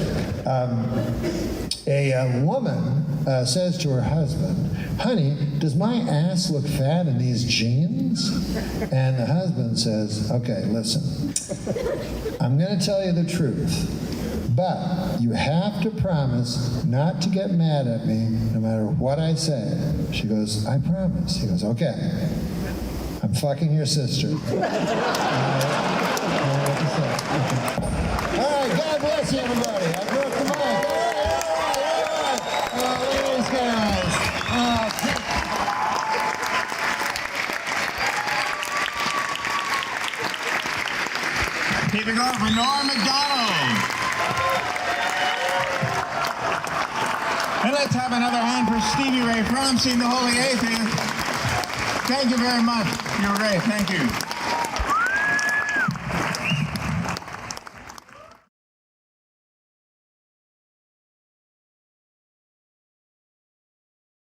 [SPEAKER 3] A woman says to her husband, honey, does my ass look fat in these jeans? And the husband says, okay, listen, I'm going to tell you the truth, but you have to promise not to get mad at me no matter what I say. She goes, I promise. He goes, okay, I'm fucking your sister. All right, God bless you, everybody. I broke the mic. All right. Look at these guys.
[SPEAKER 1] Keep it going for Norm Macdonald. And let's have another hand for Stevie Ray from the Holy Atheist. Thank you very much. You're great. Thank you.